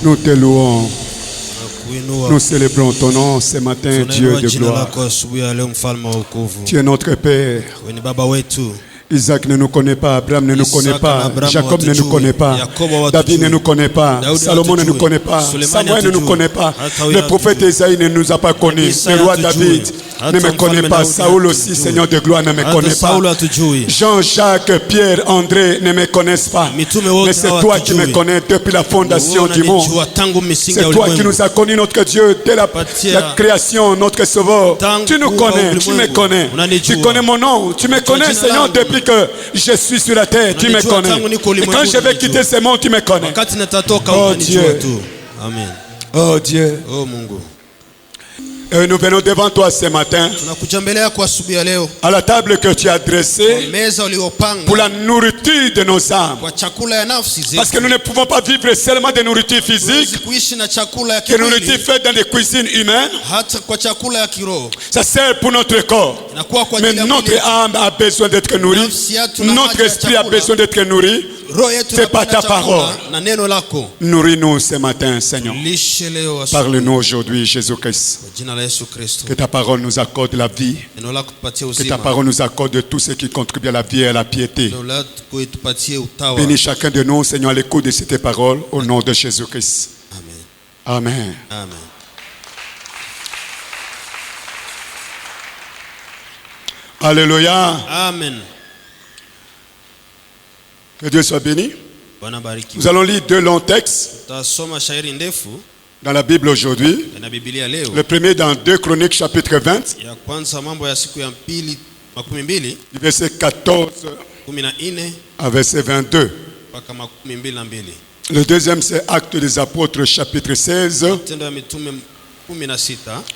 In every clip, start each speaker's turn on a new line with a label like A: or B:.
A: Nous te louons. Nous célébrons ton nom ce matin, Dieu de gloire. Tu es notre Père. Isaac ne nous connaît pas, Abraham ne nous connaît pas, Jacob ne nous connaît pas, David ne nous connaît pas, Salomon ne nous connaît pas, Samuel ne nous connaît pas, le prophète Isaïe ne nous a pas connus, le roi David ne me connaît pas, Saoul aussi, Seigneur de gloire, ne me connaît pas, Jean-Jacques, Pierre, André ne me connaissent pas, mais c'est toi qui me connais depuis la fondation du monde. C'est toi qui nous as connus, notre Dieu, dès la création, notre Sauveur. Tu nous connais, tu me connais, tu connais mon nom, tu me connais, Seigneur, depuis que je suis sur la terre, tu me connais. Et quand je vais quitter ce monde, tu me connais. Oh Dieu.
B: Amen.
A: Oh Dieu.
B: Oh Mungu.
A: Et nous venons devant toi ce matin à la table que tu as dressée pour la nourriture de nos âmes. Parce que nous ne pouvons pas vivre seulement de nourriture physique, de nourriture faite dans des cuisines humaines. Ça sert pour notre corps. Mais notre âme a besoin d'être nourrie. Notre esprit a besoin d'être nourri. C'est pas ta parole. Nourris-nous ce matin, Seigneur. Parle-nous aujourd'hui, Jésus-Christ. Que ta parole nous accorde la vie. Que ta parole nous accorde tout ce qui contribue à la vie et à la piété. Bénis chacun de nous, Seigneur, à l'écoute de cette parole, au nom de Jésus-Christ. Amen.
B: Amen.
A: Alléluia.
B: Amen.
A: Que Dieu soit béni. Nous allons lire deux longs textes dans la Bible aujourd'hui. Le premier dans 2 Chroniques chapitre 20, du verset 14 à verset 22. Le deuxième c'est Actes des Apôtres chapitre 16,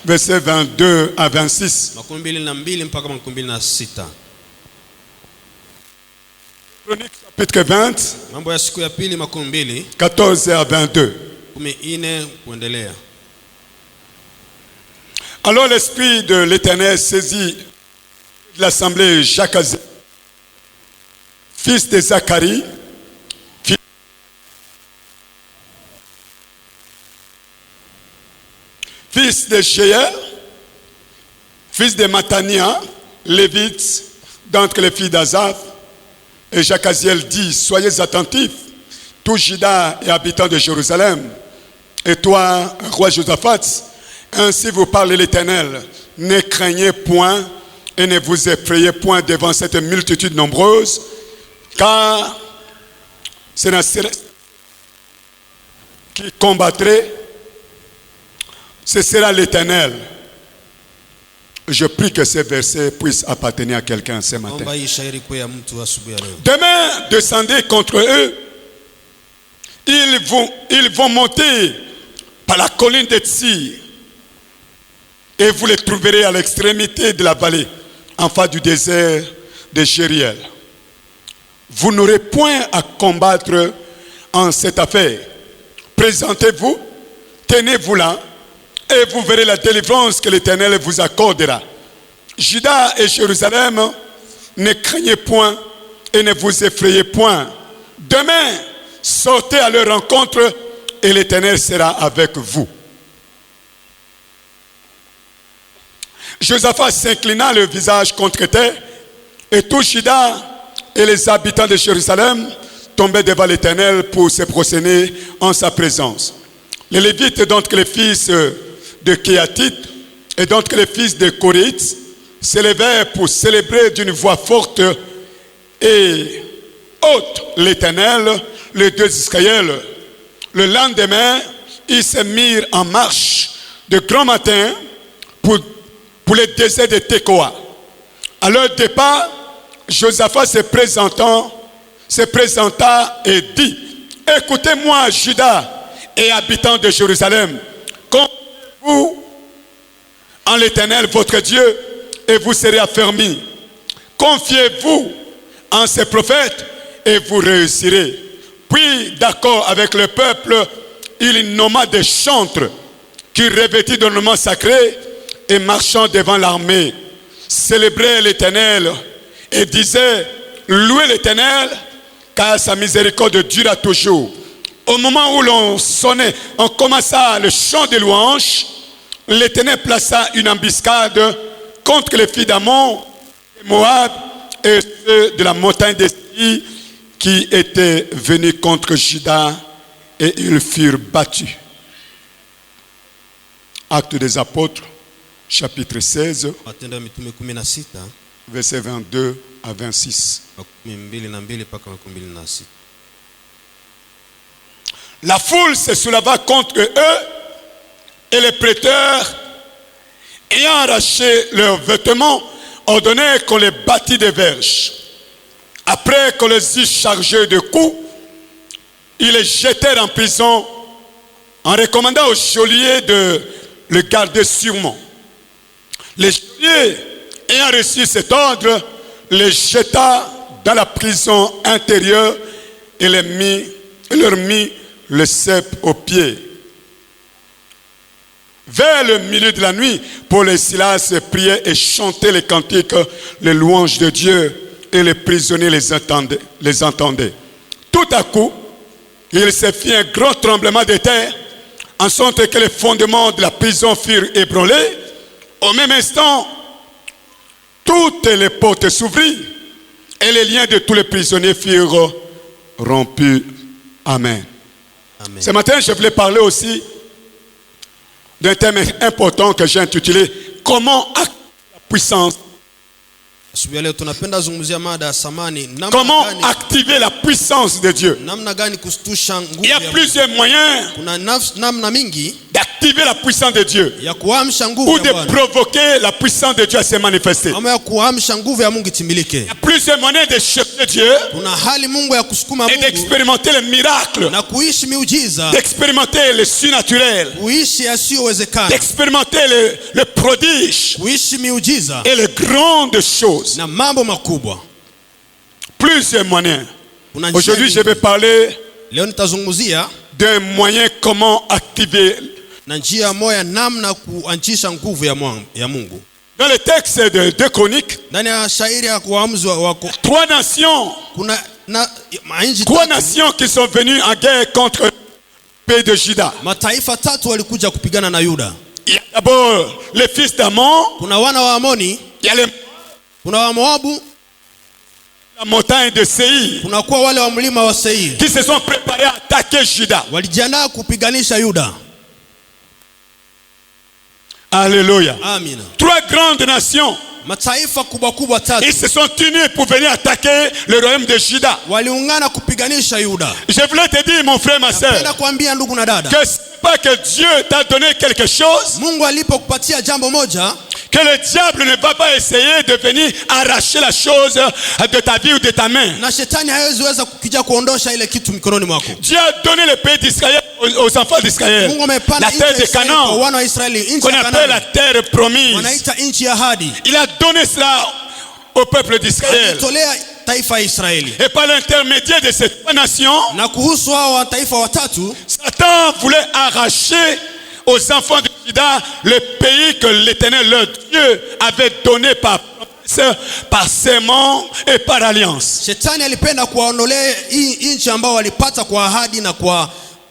A: verset 22 à 26. Chronique chapitre 20, 14 à 22. Alors l'Esprit de l'Éternel saisit l'assemblée Jacques, fils de Zacharie, fils de Jéel, fils de Matania, lévite, d'entre les filles d'Azaph. Et Jacaziel dit, soyez attentifs, tous Juda et habitants de Jérusalem, et toi, roi Josaphat, ainsi vous parle l'Éternel, ne craignez point et ne vous effrayez point devant cette multitude nombreuse, car c'est la qui combattrait, ce sera l'Éternel. Je prie que ces versets puissent appartenir à quelqu'un ce matin. Demain, descendez contre eux. Ils vont monter par la colline de Tsir. Et vous les trouverez à l'extrémité de la vallée, en face du désert de Jériel. Vous n'aurez point à combattre en cette affaire. Présentez-vous, tenez-vous là, et vous verrez la délivrance que l'Éternel vous accordera. Juda et Jérusalem, ne craignez point et ne vous effrayez point. Demain, sortez à leur rencontre et l'Éternel sera avec vous. Josaphat s'inclina le visage contre terre et tout Juda et les habitants de Jérusalem tombaient devant l'Éternel pour se prosterner en sa présence. Les Lévites, d'entre les fils de Kéatit et d'entre les fils de Korith s'élevèrent pour célébrer d'une voix forte et haute l'Éternel, le Dieu d'Israël. Le lendemain, ils se mirent en marche de grand matin pour le désert de Tekoa. À leur départ, Josaphat se présenta et dit, écoutez-moi, Juda et habitants de Jérusalem, confiez-vous en l'Éternel votre Dieu et vous serez affermis. Confiez-vous en ses prophètes et vous réussirez. Puis, d'accord avec le peuple, il nomma des chantres qui, revêtis d'ornements sacrés et marchant devant l'armée, célébraient l'Éternel et disaient, louez l'Éternel car sa miséricorde dure à toujours. Au moment où l'on sonnait, on commença le chant de louange, l'Éternel plaça une embuscade contre les filles d'Ammon, de Moab et ceux de la montagne des Séir qui étaient venus contre Juda et ils furent battus. Actes des apôtres, chapitre 16, versets 22 à 26. La foule se souleva contre eux et les prêteurs, ayant arraché leurs vêtements, ordonnèrent qu'on les bâtît des verges. Après qu'on les eut chargés de coups, ils les jetèrent en prison en recommandant aux geôliers de le garder sûrement. Les geôliers, ayant reçu cet ordre, les jeta dans la prison intérieure et leur mit le cep aux pieds. Vers le milieu de la nuit, Paul et Silas priaient et chantaient les cantiques, les louanges de Dieu, et les prisonniers les entendaient. Tout à coup, il se fit un grand tremblement de terre, en sorte que les fondements de la prison furent ébranlés. Au même instant, toutes les portes s'ouvrirent et les liens de tous les prisonniers furent rompus. Amen. Amen. Ce matin, je voulais parler aussi d'un thème important que j'ai intitulé « Comment activer la puissance ». Comment activer la puissance de Dieu? Il y a plusieurs moyens d'activer la puissance de Dieu ou de provoquer la puissance de Dieu à se manifester. Il y a plusieurs moyens de chercher Dieu et d'expérimenter les miracles, d'expérimenter le surnaturel, d'expérimenter le prodige et les grandes choses. Plusieurs moyens. Aujourd'hui, je vais parler d'un moyen comment activer. Dans le texte de 2 Chroniques, 3 nations qui sont venues en guerre contre le pays de Juda. Il y a d'abord les fils d'Ammon, il y a la montagne de Séir qui se sont préparés à attaquer Juda. Alléluia. Amen. 3 grandes nations, ils se sont unis pour venir attaquer le royaume de Juda. Je voulais te dire, mon frère, ma soeur, que c'est pas que Dieu t'a donné quelque chose, que le diable ne va pas essayer de venir arracher la chose de ta vie ou de ta main. Dieu a donné le pays d'Israël aux enfants d'Israël, la terre de Canaan, qu'on appelle la terre promise. Il a donné cela au peuple d'Israël. Et par l'intermédiaire de ces 3 nations, Satan voulait arracher aux enfants de Juda le pays que l'Éternel leur Dieu avait donné par serment et par alliance.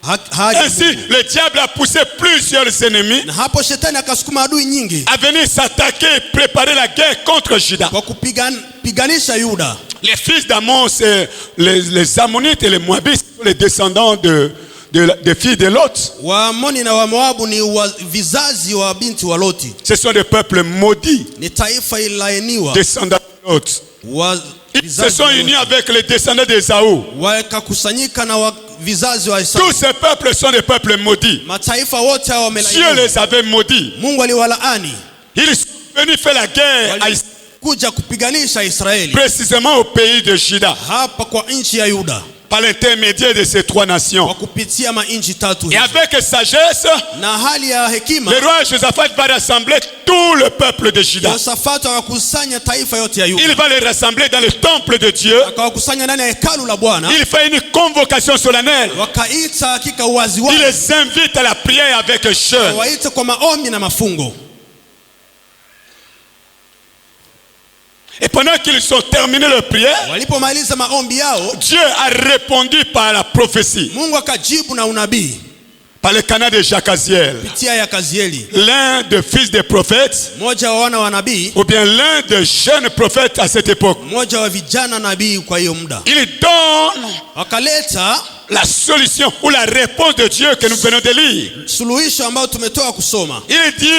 A: Ainsi, le diable a poussé plusieurs ennemis à venir s'attaquer et préparer la guerre contre Juda. Les fils d'Ammon, c'est les Ammonites et les Moabites, les descendants des filles de Lot. Ce sont des peuples maudits, descendants de Lot. Ils se sont unis avec les descendants d'Ésaü. Tous ces peuples sont des peuples maudits. Dieu les avait maudits. Ils sont venus faire la guerre à Israël, précisément au pays de Juda, par l'intermédiaire de ces 3 nations. Et avec sagesse, le roi Josaphat va rassembler tout le peuple de Juda. Il va les rassembler dans le temple de Dieu. Il fait une convocation solennelle. Il les invite à la prière avec jeûne. Et pendant qu'ils ont terminé leur prière,
B: walipomaliza maombi yao,
A: Dieu a répondu par la prophétie,
B: Mungu akajibu na unabii
A: par le canal de Jacaziel.
B: kupitia ya Kazieli,
A: L'un des fils des prophètes,
B: mmoja wa wana wa nabii,
A: ou bien l'un des jeunes prophètes à cette époque,
B: mmoja wa vijana nabii. Kwa hiyo muda
A: il donne
B: wakaleta
A: la solution ou la réponse de Dieu que nous venons de lire.
B: suluhisho ambayo tumetoka kusoma.
A: Il dit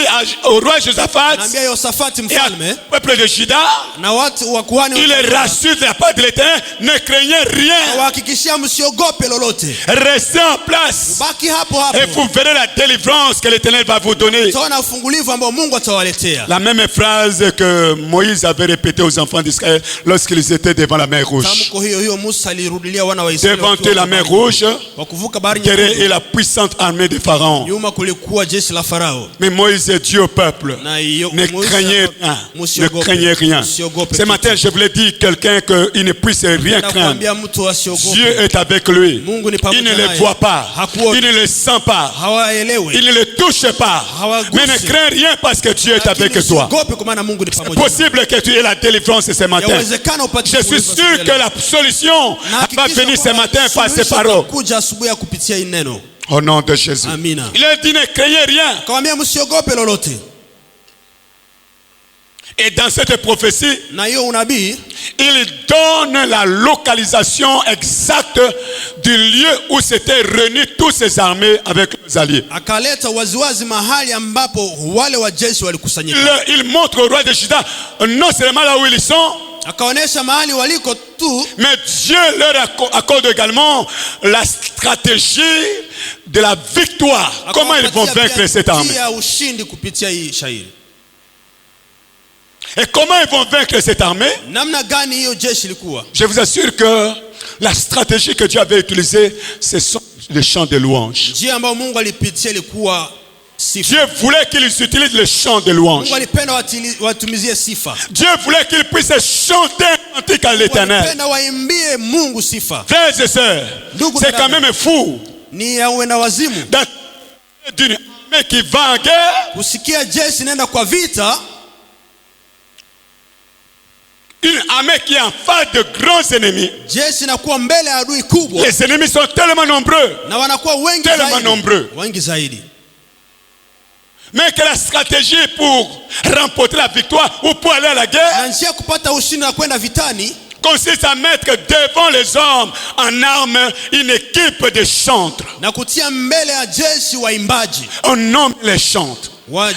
A: au roi Josaphat
B: Naambia Yosafati
A: et au
B: mfalme
A: peuple de Juda,
B: na watu wa kuhani,
A: il les rassure de la part de l'Éternel, ne craignez rien,
B: wahakikishia msiogope lolote,
A: restez en place
B: baki hapo hapo,
A: et vous verrez la délivrance que l'Éternel va vous donner.
B: utaona ufungulivu ambao Mungu atawaletea.
A: La même phrase que Moïse avait répétée aux enfants d'Israël lorsqu'ils étaient devant la mer Rouge.
B: Tamko hiyo Musa alirudilia wana wa Israeli
A: Devant eux la mer Rouge,
B: wakuvuka bahari
A: derrière
B: nyekundu,
A: et la puissante armée de Pharaon.
B: nyuma kulikuwa jeshi la Farao.
A: Mais Moïse dit au peuple,
B: Na hiyo
A: ne
B: Musa,
A: craignez rien, ne
B: msiogope,
A: craignez rien.
B: msiogope
A: Ce matin, je voulais dire à quelqu'un qu'il ne puisse rien craindre.
B: Nakwambia mtu asiogope.
A: Dieu est avec lui.
B: Mungu ni pamoja
A: Il ne le
B: naye.
A: voit pas,
B: Hakuoni.
A: il ne le sent pas,
B: Hawaelewi.
A: il ne le touche pas.
B: Hawagusi.
A: Mais ne crains rien parce que Dieu est
B: Lakini
A: avec toi.
B: usiogope kwa maana Mungu ni
A: C'est
B: pamoja nawe.
A: possible que tu aies la délivrance ce matin.
B: Yawezekana upate
A: Je suis
B: ufungulivu
A: sûr
B: siku
A: que
B: ya leo.
A: la solution
B: Na
A: va
B: hakikisha
A: venir ce
B: kwamba
A: matin par ces
B: suluhisho
A: paroles.
B: itakuja asubuhi ya kupitia hii neno.
A: Au nom de Jésus.
B: Amina.
A: Il a dit ne craignez rien.
B: Kawambia msiogope lolote.
A: Et dans cette prophétie,
B: Na hiyo unabii
A: il donne la localisation exacte du lieu où s'étaient réunis tous ces armées avec leurs alliés.
B: akaleta waziwazi mahali ambapo wale wajeshi walikusanyika.
A: Il montre au roi de Juda non seulement là où ils sont,
B: Akaonesha mahali waliko tu,
A: mais Dieu leur accorde également la stratégie de la victoire. Comment ils vont vaincre cette armée?
B: ya ushindi kupitia hii shairi.
A: Et comment ils vont vaincre cette armée?
B: Namna gani hiyo jeshi likuwa?
A: Je vous assure que la stratégie que Dieu avait utilisée, ce sont les chants de louange.
B: Njia ambayo Mungu alipitia ilikuwa sifa.
A: Dieu voulait qu'ils utilisent les chants de louange.
B: Mungu alipenda watumizie sifa.
A: Dieu voulait qu'ils puissent chanter un cantique à l'Éternel.
B: Alipenda waimbie Mungu sifa.
A: Frères et sœurs, c'est quand même fou
B: Ni ya uenda wazimu
A: d'une armée qui va en guerre,
B: kusikia jeshi nenda kwa vita,
A: une armée qui est en face de grands ennemis.
B: jeshi inakuwa mbele ya adui kubwa,
A: Les ennemis sont tellement nombreux,
B: na wanakuwa wengi
A: tellement
B: zaidi,
A: nombreux.
B: wengi zaidi.
A: Mais que la stratégie pour remporter la victoire ou pour aller à la guerre
B: Na njia kupata ushindi na kwenda vitani
A: consiste à mettre devant les hommes en armes une équipe de chantres.
B: na kutia mbele ya jeshi waimbaji.
A: On nomme les chantres.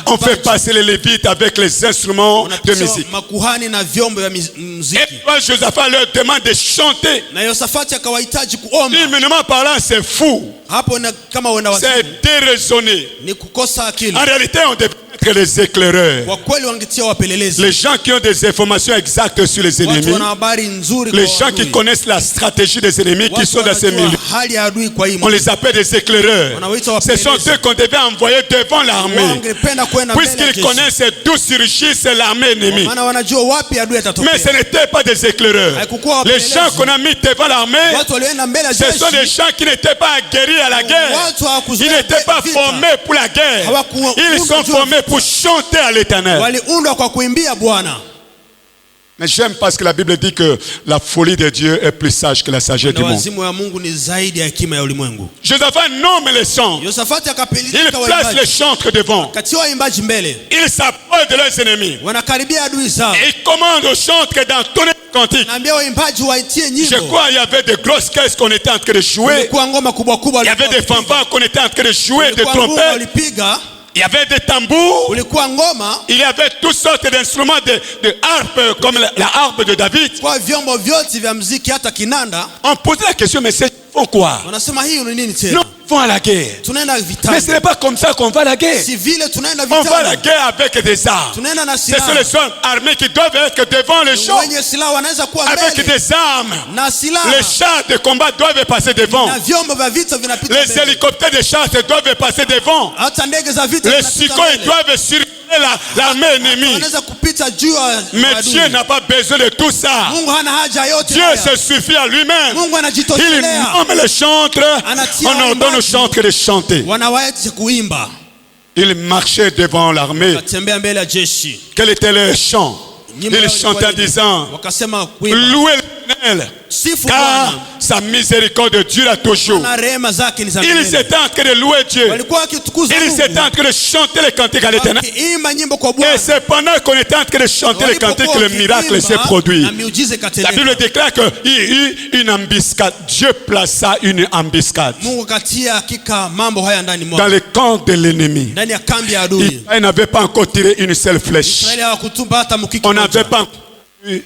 A: On fait passer les lévites avec les instruments de musique.
B: Makuhani na vyombo vya
A: Et
B: muziki.
A: quand Josaphat leur demande de chanter,
B: Na Yosafati akawahitaji kuomba.
A: humainement parlant, c'est fou.
B: Hapo na kama wenda wazimu
A: C'est déraisonné.
B: ni kukosa akili.
A: En réalité, on devrait être les éclaireurs.
B: Kwa kweli wangetia wapelelezi.
A: Les gens qui ont des informations exactes sur les
B: Watu
A: ennemis.
B: wana habari nzuri
A: Les
B: kwa
A: gens qui
B: adui.
A: connaissent la stratégie des ennemis qui
B: Watu
A: sont dans ces
B: wanajua
A: milieux.
B: hali ya adui kwa hii.
A: On les appelle des éclaireurs. Ce sont eux qu'on devait envoyer devant l'armée.
B: Wangependa kwenda mbele ya
A: Puisqu'ils
B: jeshi.
A: connaissent d'où surgissent l'armée ennemie.
B: Maana wanajua wapi adui
A: Mais
B: atatokea.
A: ce n'étaient pas des éclaireurs.
B: Haikukuwa
A: Les
B: wapelelezi.
A: gens qu'on a mis devant l'armée,
B: Watu walioenda mbele ya
A: ce sont des
B: jeshi
A: gens qui n'étaient pas aguerris à la guerre.
B: watu hawakuzoea
A: Ils n'étaient pas
B: vita.
A: formés pour la guerre. Ils sont formés pour chanter à l'Éternel.
B: Waliundwa kwa kuimbia Bwana.
A: Mais j'aime parce que la Bible dit que la folie de Dieu est plus sage que la sagesse du
B: Na
A: monde.
B: wazimu ya Mungu ni zaidi ya hekima ya ulimwengu.
A: Josaphat nomme les chants.
B: Yosafati
A: Il
B: akapeleka
A: place les
B: waimbaji.
A: chantres devant.
B: Katia waimbaji mbele.
A: Il s'approche de leurs ennemis.
B: Wanakaribia adui zao.
A: Et il commande aux chantres que dans tous les cantiques,
B: Naambia waimbaji waitie
A: je
B: nyimbo.
A: crois il y avait de grosses caisses qu'on était en train de jouer.
B: Kulikuwa ngoma kubwa kubwa
A: Il y avait des
B: walipiga.
A: fanfares qu'on était en train de jouer, des
B: Kulikuwa ngoma
A: trompettes.
B: walipiga.
A: Il y avait des tambours.
B: Kulikuwa ngoma.
A: Il y avait toutes sortes d'instruments de harpe, comme la harpe de David.
B: Kwa vyombo vyote vya muziki hata kinanda.
A: On posait la question, mais c'est font quoi?
B: Wanasema hii ni nini
A: Nous
B: tena?
A: vont à la guerre.
B: Tunaenda
A: Mais
B: vitani.
A: ce n'est pas comme ça qu'on va à la guerre.
B: Si vile tunaenda
A: On va à la
B: vitani.
A: guerre avec des armes.
B: Tunaenda na
A: Ce sont
B: silaha.
A: les hommes armés qui doivent être devant les champs.
B: Wenye silaha wanaweza kuwa
A: Avec
B: mbele.
A: des armes.
B: Na silaha.
A: Les chars de combat doivent passer devant.
B: Na vyombo vya vita vinapita
A: Les
B: mbele.
A: hélicoptères de chasse doivent passer devant.
B: Hata ndege za vita
A: Les
B: zinapita
A: Sukhoi
B: mbele.
A: doivent surveiller l'armée ennemie.
B: Wanaweza kupita juu ya
A: Mais
B: adui.
A: Dieu n'a pas besoin de tout ça.
B: Mungu hana haja yote
A: Dieu
B: haya.
A: se suffit à lui-même.
B: Mungu
A: Il
B: anajitoshelea.
A: nomme les chantres.
B: Anatia
A: On ordonne aux
B: waimbaji.
A: chantres de chanter.
B: Wanawacha kuimba.
A: Il marchait devant l'armée.
B: Atembea mbele ya jeshi.
A: Quel était leur chant? Ils chantaient en disant,
B: wakasema kuimba,
A: louez l'Éternel,
B: sifu
A: car
B: Bwana,
A: sa miséricorde dure toujours.
B: na rehema zake ni za
A: Ils
B: milele.
A: étaient en train de louer Dieu.
B: Walikuwa wakitukuza
A: Ils étaient
B: Mungu,
A: en train de chanter les cantiques à l'Éternel.
B: wakiimba nyimbo kwa
A: Et
B: Bwana.
A: c'est pendant qu'on était en train de chanter les cantiques que le miracle s'est produit.
B: Na miujiza
A: La
B: ikatendeka.
A: Bible déclare qu'il y eut une embuscade. Dieu plaça une embuscade
B: Mungu katia hakika mambo haya ndani
A: dans
B: mwao,
A: le camp de l'ennemi.
B: ndani ya kambi ya adui.
A: Israël n'avait pas encore tiré une seule flèche.
B: Israeli hawakutupa hata mkiki
A: On
B: moja.
A: n'avait pas encore eu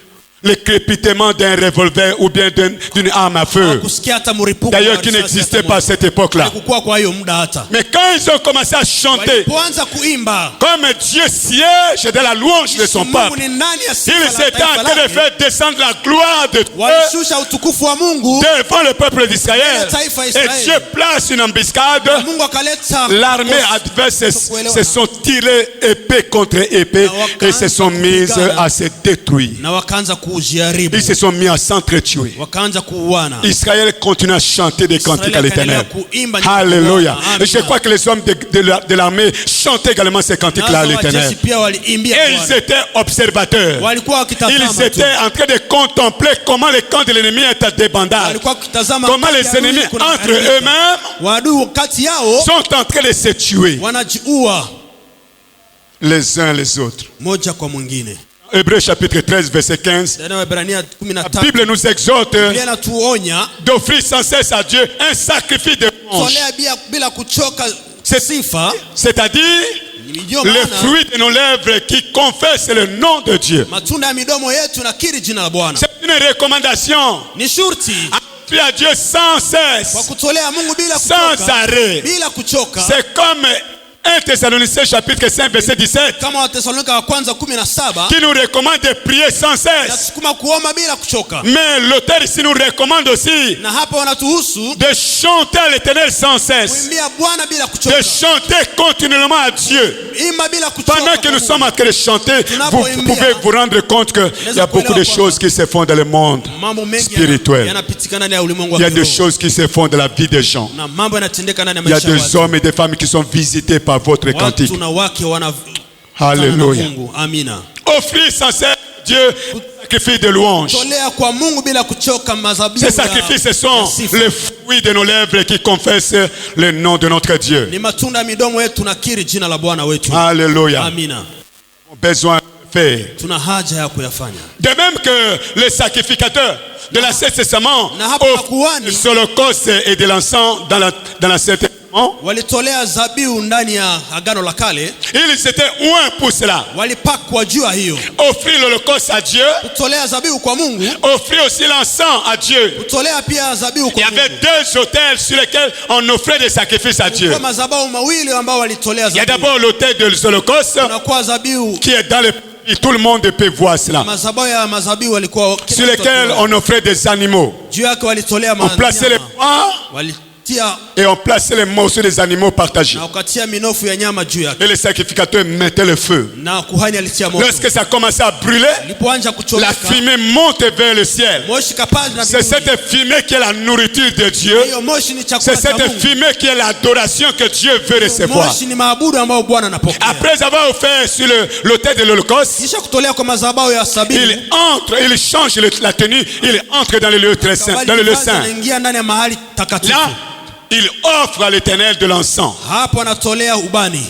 A: le crépitement d'un revolver ou bien d'une arme à feu.
B: Hawakusikia hata mlipuko
A: D'ailleurs,
B: wa
A: qui
B: risasi
A: n'existait
B: hata
A: pas à
B: moja.
A: cette époque-là.
B: Haikukuwa kwa hiyo muda hata.
A: Mais quand ils ont commencé à chanter,
B: Walipoanza kuimba,
A: comme Dieu siège de la louange de son
B: Mungu
A: peuple,
B: ni nani ya sifa
A: il
B: la
A: s'était en
B: taifa
A: train de
B: lake,
A: faire descendre la gloire de Dieu
B: walishusha utukufu wa Mungu,
A: devant le peuple d'Israël.
B: taifa
A: Et
B: Israeli.
A: Dieu place une embuscade.
B: Mungu akaleta
A: L'armée adverse se sont tirés épée contre épée et se sont mises à se détruire.
B: na wakaanza kujaribu,
A: Ils se sont mis à s'entretuer.
B: wakaanza kuuana.
A: Israël continue à chanter des cantiques à l'Éternel.
B: Kuimba nyimbo
A: Alléluia.
B: kwa Bwana.
A: Et je crois que les hommes de l'armée chantaient également ces cantiques-là à
B: Nazo
A: l'Éternel.
B: wajeshi pia waliimbia
A: Et ils
B: Bwana.
A: étaient observateurs.
B: Walikuwa wakitazama
A: Ils
B: tu.
A: étaient en train de contempler comment le camp de l'ennemi est à débandage.
B: Walikuwa wakitazama
A: Comment
B: kati
A: les
B: ya adui
A: ennemis
B: kuna
A: entre
B: haribika.
A: eux-mêmes
B: Waadui kati yao
A: sont en train de se tuer
B: wanajiua
A: les uns les autres.
B: moja kwa mwingine.
A: Hébreux chapitre 13 verset 15.
B: Ndani ya Waebrania
A: La
B: 13
A: Bible nous exhorte
B: Biblia inatuonya
A: d'offrir sans cesse à Dieu un sacrifice de louange.
B: tolea bila kuchoka
A: C'est-
B: sifa,
A: C'est-à-dire
B: ndio
A: le
B: maana
A: fruit de nos lèvres qui confesse le nom de Dieu.
B: matunda ya midomo yetu nakiri jina la Bwana.
A: C'est une recommandation
B: Ni shurti
A: à offrir à Dieu sans
B: kwa
A: cesse,
B: kutolea Mungu bila
A: sans
B: kuchoka,
A: arrêt.
B: bila kuchoka,
A: C'est comme 1 Thessaloniciens chapitre 5 verset 17
B: kama Watesalonika wa kwanza 17
A: qui nous recommande de prier sans cesse.
B: nasukuma kuomba bila kuchoka.
A: Mais l'auteur ici nous recommande aussi
B: Na hapa wanatuhusu
A: de chanter à l'Éternel sans cesse,
B: kuimbia Bwana bila
A: de
B: kuchoka,
A: chanter continuellement à Dieu.
B: imba bila kuchoka.
A: Pendant que
B: kwa
A: nous
B: Mungu.
A: sommes en train de chanter, vous pouvez vous rendre compte qu'il y a beaucoup de choses qui se font dans le monde
B: Mambo mengi
A: spirituel.
B: yanapitika ndani ya ulimwengu
A: Il y
B: wa
A: a des
B: kiroho.
A: choses qui se font dans la vie des gens.
B: Na mambo yanatendeka ndani ya
A: Il y a
B: maisha ya
A: des
B: watu.
A: hommes et des femmes qui sont visités par votre cantique.
B: Watu na wake wana
A: Alléluia.
B: Mungu. Amina.
A: Offrir sans cesse à Dieu un sacrifice de louange.
B: Tolea kwa Mungu bila kuchoka mazabibu
A: Ces
B: ya-
A: sacrifices
B: ya
A: sont
B: sifa.
A: les fruits de nos lèvres qui confessent le nom de notre Dieu.
B: Ni matunda ya midomo yetu nakiri jina la Bwana wetu.
A: Alléluia.
B: Amina.
A: Nous avons besoin de faire.
B: Tuna haja ya kuyafanya.
A: De même que les sacrificateurs de l'Ancien Testament
B: Na hapa
A: offrent
B: makuhani
A: de l'holocauste et de l'encens dans l'Ancien Testament,
B: Walitolea zabihu ndani ya Agano la Kale,
A: ils étaient oints pour cela.
B: walipakwa juu ya hiyo.
A: Offrir l'holocauste à Dieu,
B: Kutolea zabihu kwa Mungu,
A: offrir aussi l'encens à Dieu.
B: kutolea pia zabihu
A: Il y
B: kwa
A: avait
B: Mungu.
A: deux autels sur lesquels on offrait des sacrifices à Dieu.
B: Kwa madhabahu mawili ambao walitolea
A: Il y a
B: zabihu.
A: d'abord l'autel de l'holocauste
B: Kuna kwa zabihu,
A: qui est dans le pays. Tout le monde peut voir cela.
B: madhabahu ya mazabihu walikuwa
A: Sur lesquels on offrait des animaux.
B: juu yake walitolea
A: On plaçait les poings
B: walitia
A: et on plaçait les morceaux des animaux partagés.
B: na ukatia minofu ya nyama juu yake,
A: Et les sacrificateurs mettaient le feu.
B: na kuhani alitia moto.
A: Lorsque ça commençait à brûler,
B: Ilipoanza
A: la
B: kuchomeka,
A: fumée monte vers le ciel.
B: moshi kapanda na
A: C'est
B: mbinguni.
A: cette fumée qui est la nourriture de Dieu.
B: Hiyo moshi ni
A: C'est
B: chakula cha
A: cette
B: Mungu.
A: fumée qui est l'adoration que Dieu veut recevoir.
B: Moshi ni maabudu ambayo Bwana anapokea.
A: Après avoir offert sur l'autel de l'Holocauste,
B: Kisha kutolea kwa madhabahu ya sabihu,
A: il entre, il change la tenue, il entre dans le lieu très saint, dans le lieu saint.
B: anaingia ndani ya mahali takatifu.
A: Là, il offre à l'Éternel de l'encens.
B: Hapo anatolea ubani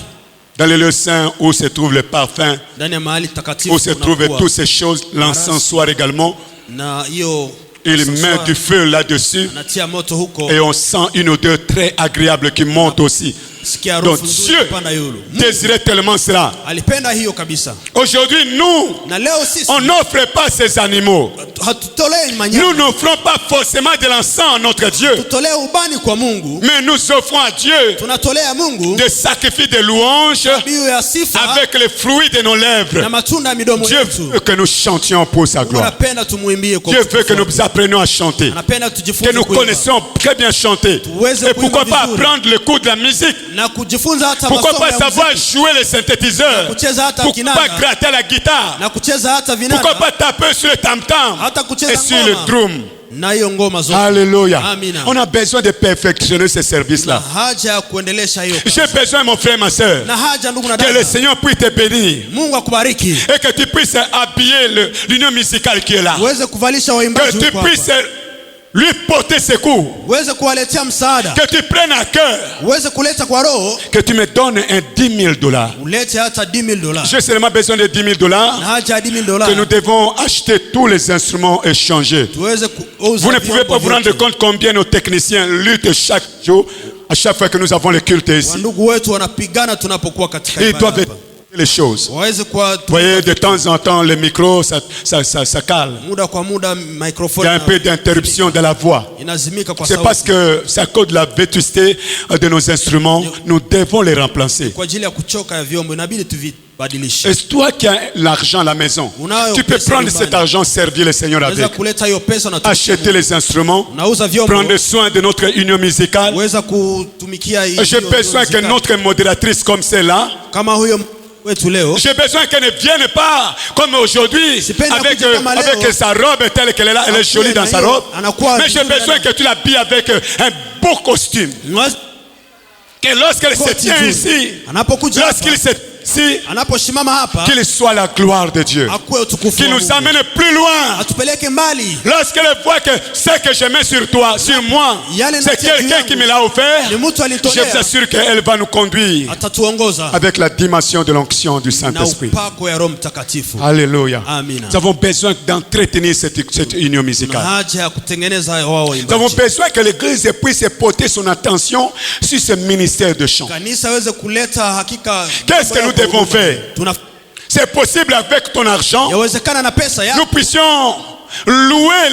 A: Dans le lieu saint où se trouve le parfum,
B: ndani ya mahali takatifu,
A: où se trouvent
B: kunakuwa
A: toutes ces choses, l'encensoir également.
B: na hiyo
A: Il met du feu là-dessus
B: anatia moto huko,
A: et on sent une odeur très agréable qui monte aussi.
B: sikia
A: Donc
B: harufu nzuri
A: Dieu
B: kupanda yulu.
A: désirait tellement cela.
B: Alipenda hiyo kabisa.
A: Aujourd'hui, nous,
B: Na leo sisi
A: on n'offre pas ces animaux.
B: hatutolei
A: Nous
B: manyama,
A: n'offrons pas forcément de l'encens à notre Dieu,
B: tutolea ubani kwa Mungu,
A: mais nous offrons à Dieu
B: tunatolea Mungu
A: des sacrifices de louange
B: biu ya sifa
A: avec les fruits de nos
B: na
A: lèvres.
B: matunda ya midomo
A: Dieu
B: yetu.
A: veut que nous chantions pour sa gloire.
B: Anapenda tumuimbie kwa
A: Dieu veut que
B: utukufu.
A: nous apprenions à chanter,
B: Anapenda tujifunze
A: que nous
B: kuimba.
A: connaissions très bien chanter.
B: Tuweze
A: Et pourquoi
B: kuimba
A: pas
B: vizuri.
A: apprendre le cours de la musique?
B: Na kujifunza hata
A: Pourquoi
B: masomo
A: pas
B: ya
A: savoir
B: muziki,
A: jouer les synthétiseurs?
B: kucheza hata
A: Pourquoi pas
B: kinanda,
A: gratter la guitare?
B: na kucheza hata
A: Pourquoi
B: vinanda,
A: pas taper sur le tam-tam
B: hata kucheza
A: et sur le
B: ngoma
A: drum?
B: na hiyo ngoma zote.
A: Alléluia.
B: Amina.
A: On a besoin de perfectionner ce service-là.
B: Na haja ya kuendelesha hiyo kazi.
A: J'ai besoin, mon frère, ma soeur,
B: Na haja ndugu na
A: que le
B: dada,
A: Seigneur puisse te bénir
B: Mungu akubariki.
A: et que tu puisses habiller l'union musicale qui est là.
B: Uweze kuvalisha
A: Que
B: waimbaji
A: tu
B: huko
A: puisses
B: hapa.
A: lui porter secours.
B: Uweze kuwaletea msaada.
A: Que tu prennes à cœur.
B: Uweze kuleta kwa roho.
A: Que tu me donnes un $10,000.
B: Ulete hata $10,000.
A: J'ai seulement besoin de $10,000.
B: Na haja ya $10,000.
A: Que nous devons acheter tous les instruments et changer.
B: Tuweze kuuza.
A: Vous ne pouvez pas vous rendre compte combien nos techniciens luttent chaque jour, à chaque fois que nous avons le culte ici.
B: Ndugu wetu wanapigana tunapokuwa katika
A: Ils
B: ibada
A: doivent
B: hapa.
A: les choses.
B: Waweze kwa
A: Vous voyez, de temps en temps, le micro, ça cale.
B: muda kwa muda
A: Il y
B: microphone
A: a un peu d'interruption de la voix.
B: inazimika kwa
A: C'est
B: sauti.
A: parce que c'est à cause de la vétusté de nos instruments, nous devons les remplacer.
B: Kwa ajili ya kuchoka ya vyombo inabidi tuvibadilishe.
A: Et toi qui as l'argent à la maison, tu peux prendre cet argent, servir le Seigneur
B: Weza
A: avec.
B: kuleta hiyo pesa na
A: Acheter les instruments,
B: nauza vyombo.
A: prendre soin de notre union musicale.
B: Weza kutumikia
A: Et j'ai besoin que notre modératrice comme celle-là,
B: kama huyo wetu leo,
A: j'ai besoin qu'elle ne vienne pas comme aujourd'hui avec sa robe telle qu'elle est là, elle est jolie dans sa robe. Mais j'ai besoin que tu l'habilles avec un beau costume. Que lorsqu'elle se tient ici, lorsqu'il se si
B: anaposimama hapa,
A: qu'il soit la gloire de Dieu, qu'il nous amène plus loin.
B: atupeleke mbali.
A: Lorsqu'elle voit que ce que je mets sur toi, sur moi, c'est quelqu'un qui me l'a offert,
B: Ni mtu
A: je
B: alitolea,
A: vous assure qu'elle va nous conduire
B: atatuongoza
A: avec la dimension de l'onction du
B: na
A: Saint-Esprit.
B: upako ya Roho Mtakatifu.
A: Alléluia.
B: Amina.
A: Nous avons besoin d'entretenir cette union
B: Na
A: musicale.
B: haja ya kutengeneza wao
A: Nous avons
B: waimbaji.
A: besoin que l'Église puisse porter son attention sur ce ministère de chant.
B: Kanisa weze kuleta hakika.
A: Qu'est-ce que nous devons faire?
B: Tuna
A: C'est possible avec ton argent,
B: yawezekana na pesa ya
A: nous puissions louer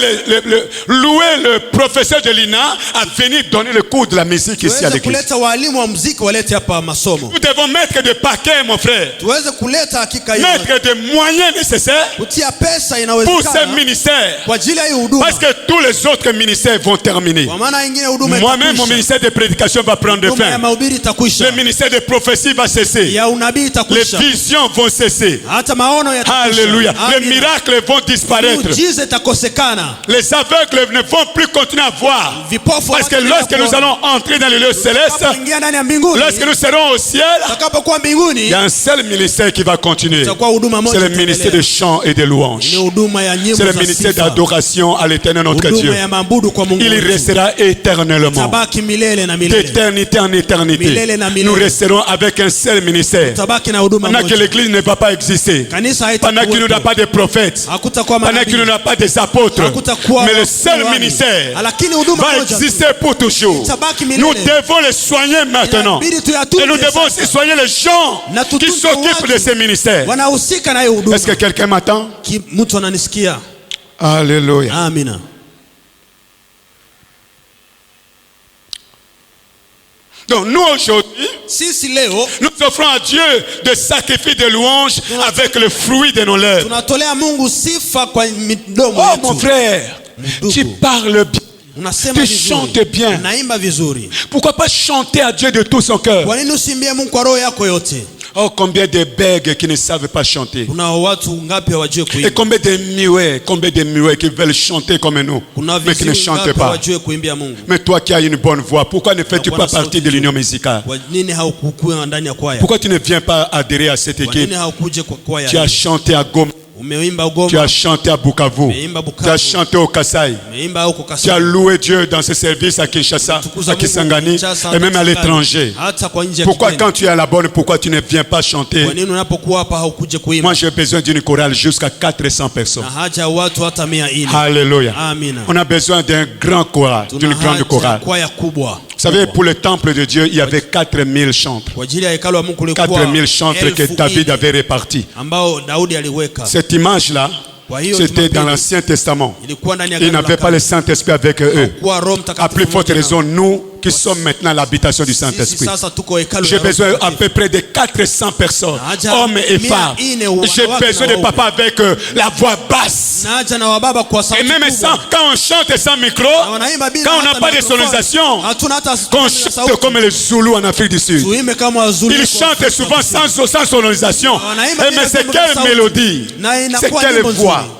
A: le professeur de l'INA à venir donner le cours de la musique ici à
B: tuweze
A: l'église.
B: kuleta walimu wa muziki walete hapa masomo.
A: Nous devons mettre des paquets, mon frère,
B: Tuweze kuleta hakika hiyo.
A: mettre des moyens nécessaires
B: Kutia pesa
A: pour ce
B: inawezekana
A: ministère,
B: kwa ajili ya hii huduma.
A: parce que tous les autres ministères vont terminer.
B: Kwa maana ingine huduma
A: Moi-même, mon
B: itakwisha.
A: ministère de prédication va prendre
B: Huduma ya
A: fin.
B: mahubiri
A: Le
B: itakwisha.
A: ministère de prophétie va cesser.
B: Ya unabii
A: Les
B: itakwisha.
A: visions vont cesser.
B: Hata maono yatakwisha.
A: Alléluia. Les
B: Amina.
A: miracles vont disparaître.
B: Muujiza itakosekana.
A: Les aveugles ne vont plus continuer à voir.
B: Vipofu
A: Parce que
B: hawataendelea
A: lorsque nous
B: kuona.
A: allons entrer dans les lieux célestes,
B: Tutakapoingia ndani ya mbinguni,
A: lorsque nous serons au ciel,
B: tutakapokuwa
A: il y
B: mbinguni,
A: a un seul ministère qui va continuer.
B: itakuwa huduma moja
A: C'est le
B: itaendelea.
A: ministère de chant et de
B: Ni
A: louange.
B: huduma ya nyimbo
A: C'est le
B: za
A: ministère
B: sifa.
A: d'adoration à l'éternel notre Dieu.
B: Huduma ya maabudu kwa Mungu
A: Il
B: wetu.
A: restera éternellement.
B: Tabaki milele na milele.
A: D'éternité en éternité.
B: Milele na milele.
A: Nous resterons avec un seul ministère.
B: Tabaki na huduma
A: Pendant que
B: moja.
A: l'église ne va pas exister.
B: Kanisa
A: Pendant qu'il n'y aura
B: haitakuwepo.
A: pas de prophètes.
B: Hakutakuwa
A: Pendant qu'il n'y
B: manabii.
A: aura pas des apôtres.
B: Hakutakuwa
A: Mais le seul
B: makuhani.
A: ministère
B: Lakini huduma
A: va
B: moja tu.
A: exister pour toujours.
B: Itabaki milele.
A: Nous devons les soigner maintenant.
B: Inabidi tuyatunze
A: Et nous devons
B: sasa.
A: aussi soigner les gens
B: Na
A: qui
B: tutunze
A: s'occupent
B: watu
A: de ces ministères.
B: wanahusika na hiyo huduma.
A: Est-ce que quelqu'un m'attend?
B: Mtu ananisikia?
A: Alléluia.
B: Amina.
A: Donc nous aujourd'hui,
B: Sisi leo
A: nous offrons à Dieu des sacrifices de louange avec le fruit de nos lèvres.
B: tunatolea Mungu sifa kwa midomo
A: Oh
B: yetu.
A: mon frère,
B: Ndugu.
A: tu parles bien.
B: Unasema
A: Tu
B: vizuri.
A: chantes bien.
B: Unaimba vizuri.
A: Pourquoi pas chanter à Dieu de tout son cœur?
B: Kwa nini usimbie Mungu kwa roho yako yote?
A: Oh, combien de bègues qui ne savent pas chanter.
B: Kuna watu ngapi hawajui
A: Et
B: kuimba?
A: combien de muets qui veulent chanter comme nous,
B: Kuna
A: mais qui ne
B: viziwi
A: chantent
B: ngapi
A: pas.
B: hawajui kuimbia Mungu?
A: Mais toi qui as une bonne voix, pourquoi ne fais-tu pas partie de l'union musicale?
B: Kwa nini haukukuwa ndani ya kwaya?
A: Pourquoi tu ne viens pas adhérer à cette
B: Kwa nini
A: équipe?
B: haukuje kwa kwaya?
A: Tu as chanté à Goma,
B: Umeimba
A: tu
B: Goma,
A: as chanté à Bukavu,
B: umeimba
A: tu
B: Bukavu,
A: as chanté au Kasaï,
B: umeimba huko
A: tu as
B: Kasai.
A: loué Dieu dans ce service à Kinshasa,
B: Tukuza
A: à
B: Mungu
A: Kisangani
B: Kinshasa,
A: et même à
B: Kisangani.
A: l'étranger.
B: Hata kwa nje ya
A: Pourquoi
B: kigeni.
A: quand tu es à la bonne, pourquoi tu ne viens pas chanter?
B: Kwa nini unapokuwa hapa haukuje kuimba?
A: Moi j'ai besoin d'une chorale jusqu'à 400 personnes.
B: Na haja watu hata 100.
A: Alléluia.
B: Amina.
A: On a besoin d'un grand chorale, d'une
B: Tuna
A: grande
B: haja
A: chorale.
B: kwaya kubwa.
A: Vous savez, pour le temple de Dieu, il y avait 4000 chantres.
B: Kwa ajili ya hekalu la Mungu kulikuwa
A: 4000 chantres que
B: 1000
A: David avait répartis.
B: ambao Daudi aliweka.
A: Cette image-là,
B: Kwa hiyo
A: c'était dans
B: Jumapili
A: l'Ancien Testament.
B: ilikuwa ndani ya
A: Ils
B: Agano la
A: n'avaient pas
B: Kale.
A: le Saint-Esprit avec eux.
B: Kwa Roho
A: À
B: Mtakatifu
A: plus forte
B: pamoja nao.
A: raison, nous qui sommes maintenant l'habitation du
B: Sisi
A: Saint-Esprit.
B: sasa tuko hekalu
A: J'ai
B: la Roho
A: besoin à
B: Mtakatifu.
A: peu près de 400 personnes,
B: Haja
A: hommes et
B: mia
A: femmes.
B: ine
A: J'ai
B: wanawake
A: besoin
B: na
A: de papa avec la voix basse.
B: Na haja na wababa kwa
A: Et
B: sauti
A: même
B: kubwa.
A: sans, quand on chante sans micro,
B: Na wanaimba bila
A: quand on
B: hata
A: n'a pas de
B: microphone.
A: sonorisation,
B: Hatuna hata
A: qu'on
B: sauti.
A: chante comme les Zoulous en Afrique du Sud.
B: Tuimbe kama wazuri.
A: Ils chantent souvent sans sonorisation.
B: Wanaimba
A: Eh, mais
B: bila
A: c'est
B: kuimba
A: quelle
B: sauti.
A: mélodie,
B: Na
A: c'est
B: inakuwa
A: quelle
B: nyimbo
A: voix.
B: nzuri.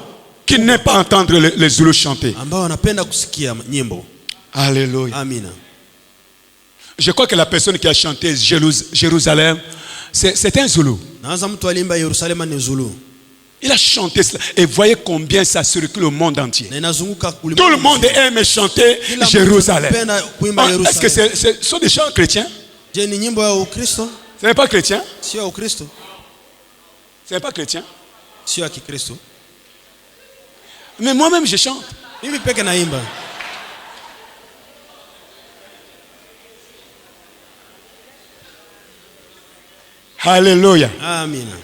A: qui n'aiment pas entendre les Zoulous chanter.
B: ambao wanapenda kusikia nyimbo.
A: Alléluia.
B: Amina.
A: Je crois que la personne qui a chanté Jérusalem, c'est un Zoulou.
B: Naanza mtu alimba Yerusalema ni Zulu.
A: Il a chanté cela. Et voyez combien ça circule au monde entier.
B: Na inazunguka
A: Tout le monde aime chanter Jérusalem. Est-ce que ce sont des chants chrétiens?
B: Je ni nyimbo ya Ukristo?
A: Ce n'est pas chrétien?
B: Sio ya Ukristo.
A: Ce n'est pas chrétien?
B: Sio ya Kikristo.
A: Mais moi-même je chante.
B: Mimi peke naimba.
A: Alléluia.
B: Amina.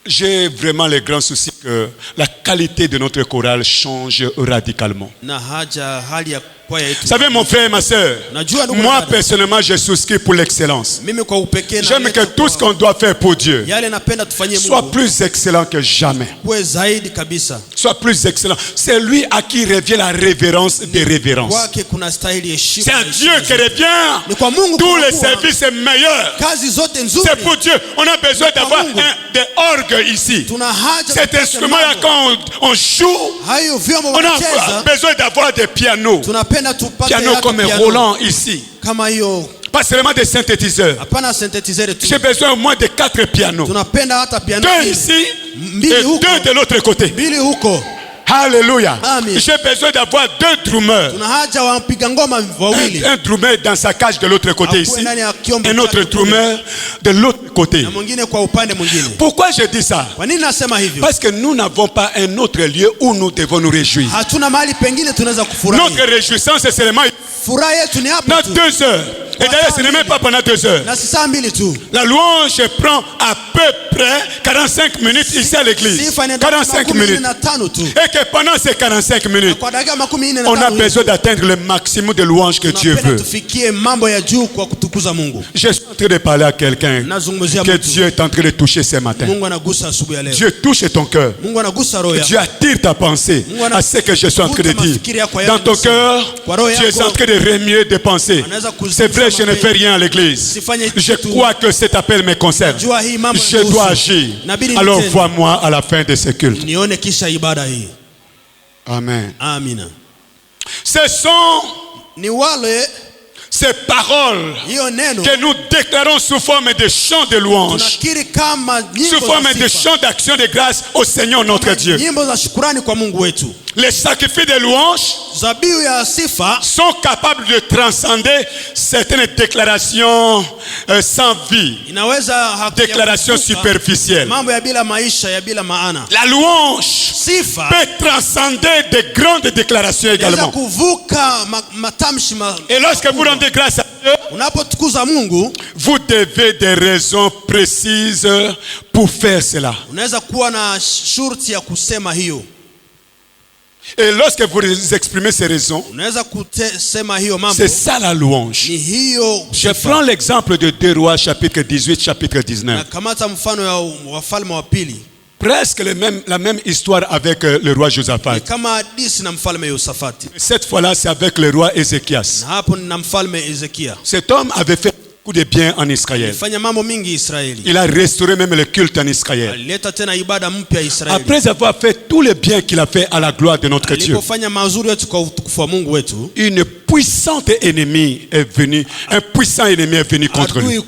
A: J'ai vraiment le grand souci que la qualité de notre chorale change radicalement.
B: Na haja hali ya kwaya yetu.
A: Vous savez mon frère et ma soeur, moi personnellement je souscris pour l'excellence.
B: Mimi kwa upekee na
A: J'aime que tout ce qu'on doit faire pour Dieu
B: yale napenda tufanyie Mungu
A: soit plus excellent que jamais.
B: kuwe zaidi kabisa.
A: Soit plus excellent. C'est lui à qui revient la révérence des révérences.
B: Kwake kuna stahili heshima.
A: C'est à Dieu que revient
B: Ni kwa Mungu
A: tous les
B: kuwa
A: services meilleurs.
B: kazi zote nzuri.
A: C'est pour Dieu. On a besoin d'avoir des orgues ici.
B: Tuna haja
A: Cet instrument-là, quand on joue,
B: hayo vyombo
A: on a
B: wanacheza.
A: besoin d'avoir des pianos.
B: Tunapenda tupate
A: Pianos comme un Roland ici.
B: kama hiyo.
A: Pas seulement des synthétiseurs.
B: Hapana synthétiseur tu.
A: J'ai besoin au moins de 4 pianos.
B: Tunapenda hata piano.
A: 2 ici et 2 de l'autre côté.
B: Mbili huko.
A: Alléluia.
B: Amen.
A: J'ai besoin d'avoir 2 drummers.
B: Tuna haja wapiga ngoma wawili.
A: Un drummer dans sa cage de l'autre côté ici. Un autre drummer de l'autre côté.
B: Na mwingine kwa upande mwingine.
A: Pourquoi je dis ça?
B: Kwa nini nasema hivyo?
A: Parce que nous n'avons pas un autre lieu où nous devons nous réjouir.
B: Hatuna mahali pengine tunaweza kufurahi.
A: Notre réjouissance c'est seulement
B: Furaha yetu ni hapa
A: dans
B: tu.
A: 2 heures. Et d'ailleurs ce n'est même pas pendant 2 heures.
B: Na si saa mbili tu.
A: La louange prend à peu près 45 minutes ici à l'église. 45 minutes. Et que pendant ces 45 minutes, on a besoin d'atteindre le maximum de louanges que Dieu veut. Je suis en train de parler à quelqu'un que Dieu est en train de toucher ce matin. Dieu touche ton cœur. Dieu attire ta pensée à ce que je suis en train de dire. Dans ton cœur, tu es en train de remuer des pensées. C'est vrai, je ne fais rien à l'église. Je crois que cet appel me concerne. Je dois agir. Alors vois-moi à la fin de ce culte. Amen.
B: Amina.
A: Ce sont ces paroles que nous déclarons sous forme de chants de louange, sous forme de chants d'action de grâce au Seigneur notre Dieu. Les sacrifices de louange sont capables de transcender certaines déclarations sans vie, déclarations superficielles. La louange peut transcender de grandes déclarations également. Et lorsque vous rendez grâce à Dieu, vous devez des raisons précises pour faire cela. Et lorsque vous exprimez ces raisons, c'est ça la louange. Je prends l'exemple de 2 Rois chapitre 18, chapitre 19. Presque la même histoire avec le roi Josaphat. Cette fois-là, c'est avec le roi Ézéchias. Cet homme avait fait beaucoup de bien en Israël. Il a restauré même le culte en Israël. Après avoir fait tout le bien qu'il a fait à la gloire de notre Dieu, une puissante ennemie est venue, un puissant ennemi est venu contre lui.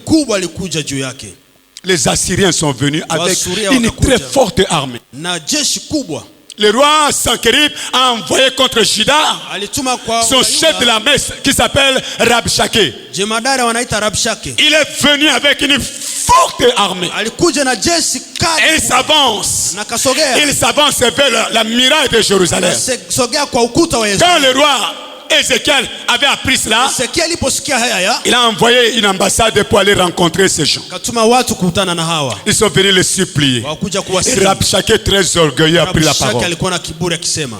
A: Les Assyriens sont venus avec une très forte armée. Le roi Sankérib a envoyé contre Juda son chef de la messe qui s'appelle Rabshakeh. Il est venu avec une forte armée. Et il s'avance. Il s'avance vers la muraille de Jérusalem. Quand le roi Ézéchiel avait appris cela, il a envoyé une ambassade pour aller rencontrer ces gens. Ils sont venus le supplier. Et Rabshakeh, très orgueilleux, a pris la parole.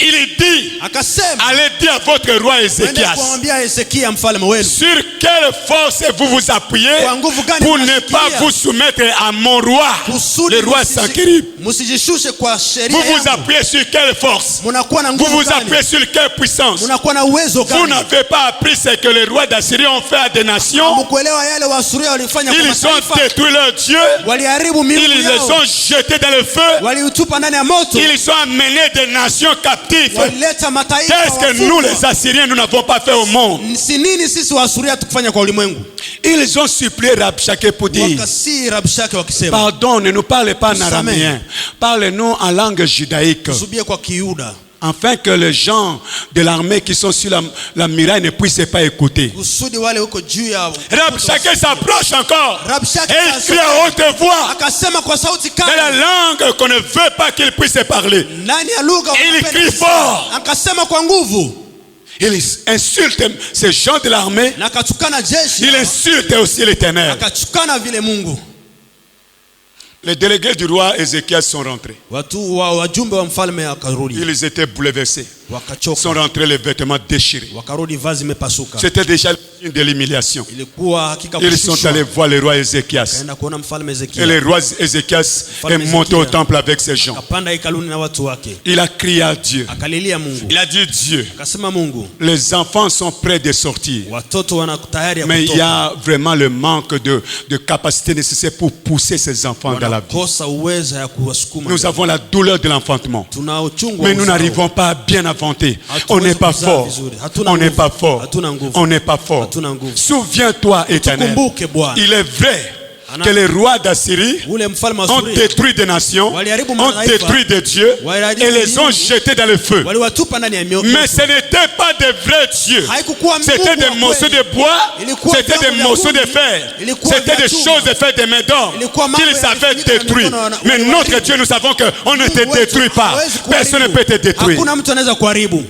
A: Il dit, allez dire à votre roi Ézéchias, sur quelle force vous vous appuyez pour ne pas vous soumettre à mon roi, le roi Sankérib. Vous vous appuyez sur quelle force? Vous vous appuyez sur quelle puissance?
B: uwezo
A: Vous
B: gani?
A: n'avez pas appris ce que les rois d'Assyrie ont fait à des nations.
B: Hamkuelewa yale Waasuria walifanya kwa
A: Ils ont
B: mataifa.
A: détruit leur Dieu.
B: Waliharibu miungu
A: Ils les
B: yao.
A: ont jetés dans le feu.
B: Waliutupa ndani ya moto.
A: Ils ont amené des nations captives.
B: Walileta mataifa
A: Qu'est-ce que nous les Assyriens nous n'avons pas fait au monde?
B: Si nini sisi Waasuria tukufanya kwa ulimwengu?
A: Ils ont supplié Rabshakeh pour dire:
B: Wakasi Rabshake wakisema,
A: pardon, ne nous parlez pas en araméen. Parlez-nous en langue judaïque.
B: subie kwa Kiyuda.
A: Afin que les gens de l'armée qui sont sur la muraille ne puissent pas écouter.
B: Kusudi wale huko juu ya
A: Rabshakeh s'approche encore.
B: Rabshake
A: Et il crie à haute voix
B: akasema kwa sauti
A: dans
B: kali
A: la langue qu'on ne veut pas qu'il puisse parler.
B: ndani ya lugha
A: Il
B: wanapenda
A: crie
B: kusema.
A: fort.
B: Akasema kwa nguvu
A: Il insulte ces gens de l'armée.
B: na akatukana jeshi.
A: Il insulte aussi l'Éternel.
B: Akachukana vile Mungu.
A: Les délégués du roi Ézéchias sont rentrés.
B: Wajumbe wa mfalme wakarudi.
A: Ils étaient bouleversés. Ils
B: Wakachoka.
A: sont rentrés les vêtements déchirés.
B: Wakarudi vazi imepasuka.
A: C'était déjà une de l'humiliation.
B: Ilikuwa hakika
A: Ils sont
B: kushushwa.
A: allés voir le roi Ézéchias.
B: Kaenda kuona mfalme
A: Et
B: Ezekia.
A: le roi Ézéchias est monté au temple avec ses gens.
B: Akapanda hekaluni na watu wake.
A: Il a crié à Dieu.
B: Akalilia Mungu.
A: Il a dit: Dieu,
B: Akasema Mungu,
A: les enfants sont prêts de sortir.
B: watoto wana tayari ya
A: Mais il y
B: kutoka.
A: a vraiment le manque de capacité nécessaire pour pousser ces enfants dans la vie.
B: Wanakosa uwezo ya kuwasukuma.
A: Nous avons la douleur de l'enfantement.
B: Tuna uchungu
A: Mais
B: wa
A: nous
B: uzao.
A: n'arrivons pas à bien inventer. On
B: Hatuwezi
A: n'est pas
B: kuzaa
A: fort.
B: vizuri. Hatuna
A: On n'est
B: nguvu.
A: pas fort.
B: Hatuna nguvu.
A: On n'est pas fort.
B: Hatuna nguvu.
A: Souviens-toi, Éternel.
B: Tukumbuke Bwana.
A: Il est vrai que les rois d'Assyrie
B: Ule mfalme wa
A: ont
B: Asuria
A: détruit des nations,
B: waliharibu
A: ont
B: mataifa,
A: détruit des dieux
B: waliharibu
A: et les ont
B: miungu,
A: jetés dans le feu.
B: waliwatupa ndani ya moto.
A: Mais ce n'était pas des vrais dieux.
B: Haikukuwa
A: C'était
B: Mungu
A: des
B: wa
A: morceaux
B: kweli.
A: de bois,
B: Ilikuwa
A: c'était
B: vyombo
A: des
B: vya
A: morceaux de
B: kuni,
A: fer,
B: ilikuwa
A: c'était
B: vya
A: des
B: chuma.
A: choses de fer des mains d'or
B: Ilikuwa mambo
A: qu'ils avaient
B: yalifanyika na
A: détruits.
B: mikono
A: Mais
B: waliwaharibu.
A: notre Dieu, nous savons qu'on ne te
B: Mungu wetu
A: détruit pas.
B: hawezi
A: Personne ne
B: kuharibu.
A: peut te détruire.
B: Hakuna mtu anaweza kuharibu.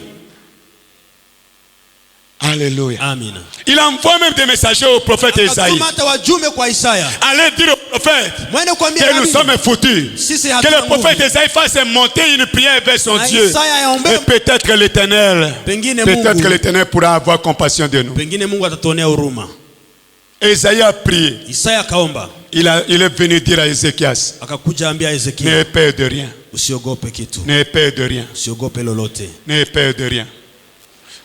A: Alléluia.
B: Amina.
A: Il envoie même des messagers au prophète Isaïe.
B: Akatuma hata wajumbe kwa Isaya.
A: Allez dire au prophète
B: Mwende kuambia
A: que nous
B: nabii.
A: sommes foutus.
B: Sisi
A: Que
B: hatuna
A: le prophète
B: nguvu.
A: Isaïe fasse monter une prière vers son
B: Na
A: Dieu.
B: Isaya yaombe.
A: Et peut-être que l'Éternel,
B: Pengine
A: peut-être
B: Mungu.
A: que l'Éternel pourra avoir compassion de nous.
B: Pengine Mungu atatuonea huruma.
A: Isaïe a prié.
B: Isaya akaomba.
A: Il est venu dire à Ézéchias:
B: Akakuja ambia Ezekia,
A: n'aie peur de rien.
B: usiogope kitu.
A: N'aie peur de rien.
B: Usiogope lolote.
A: N'aie peur de rien.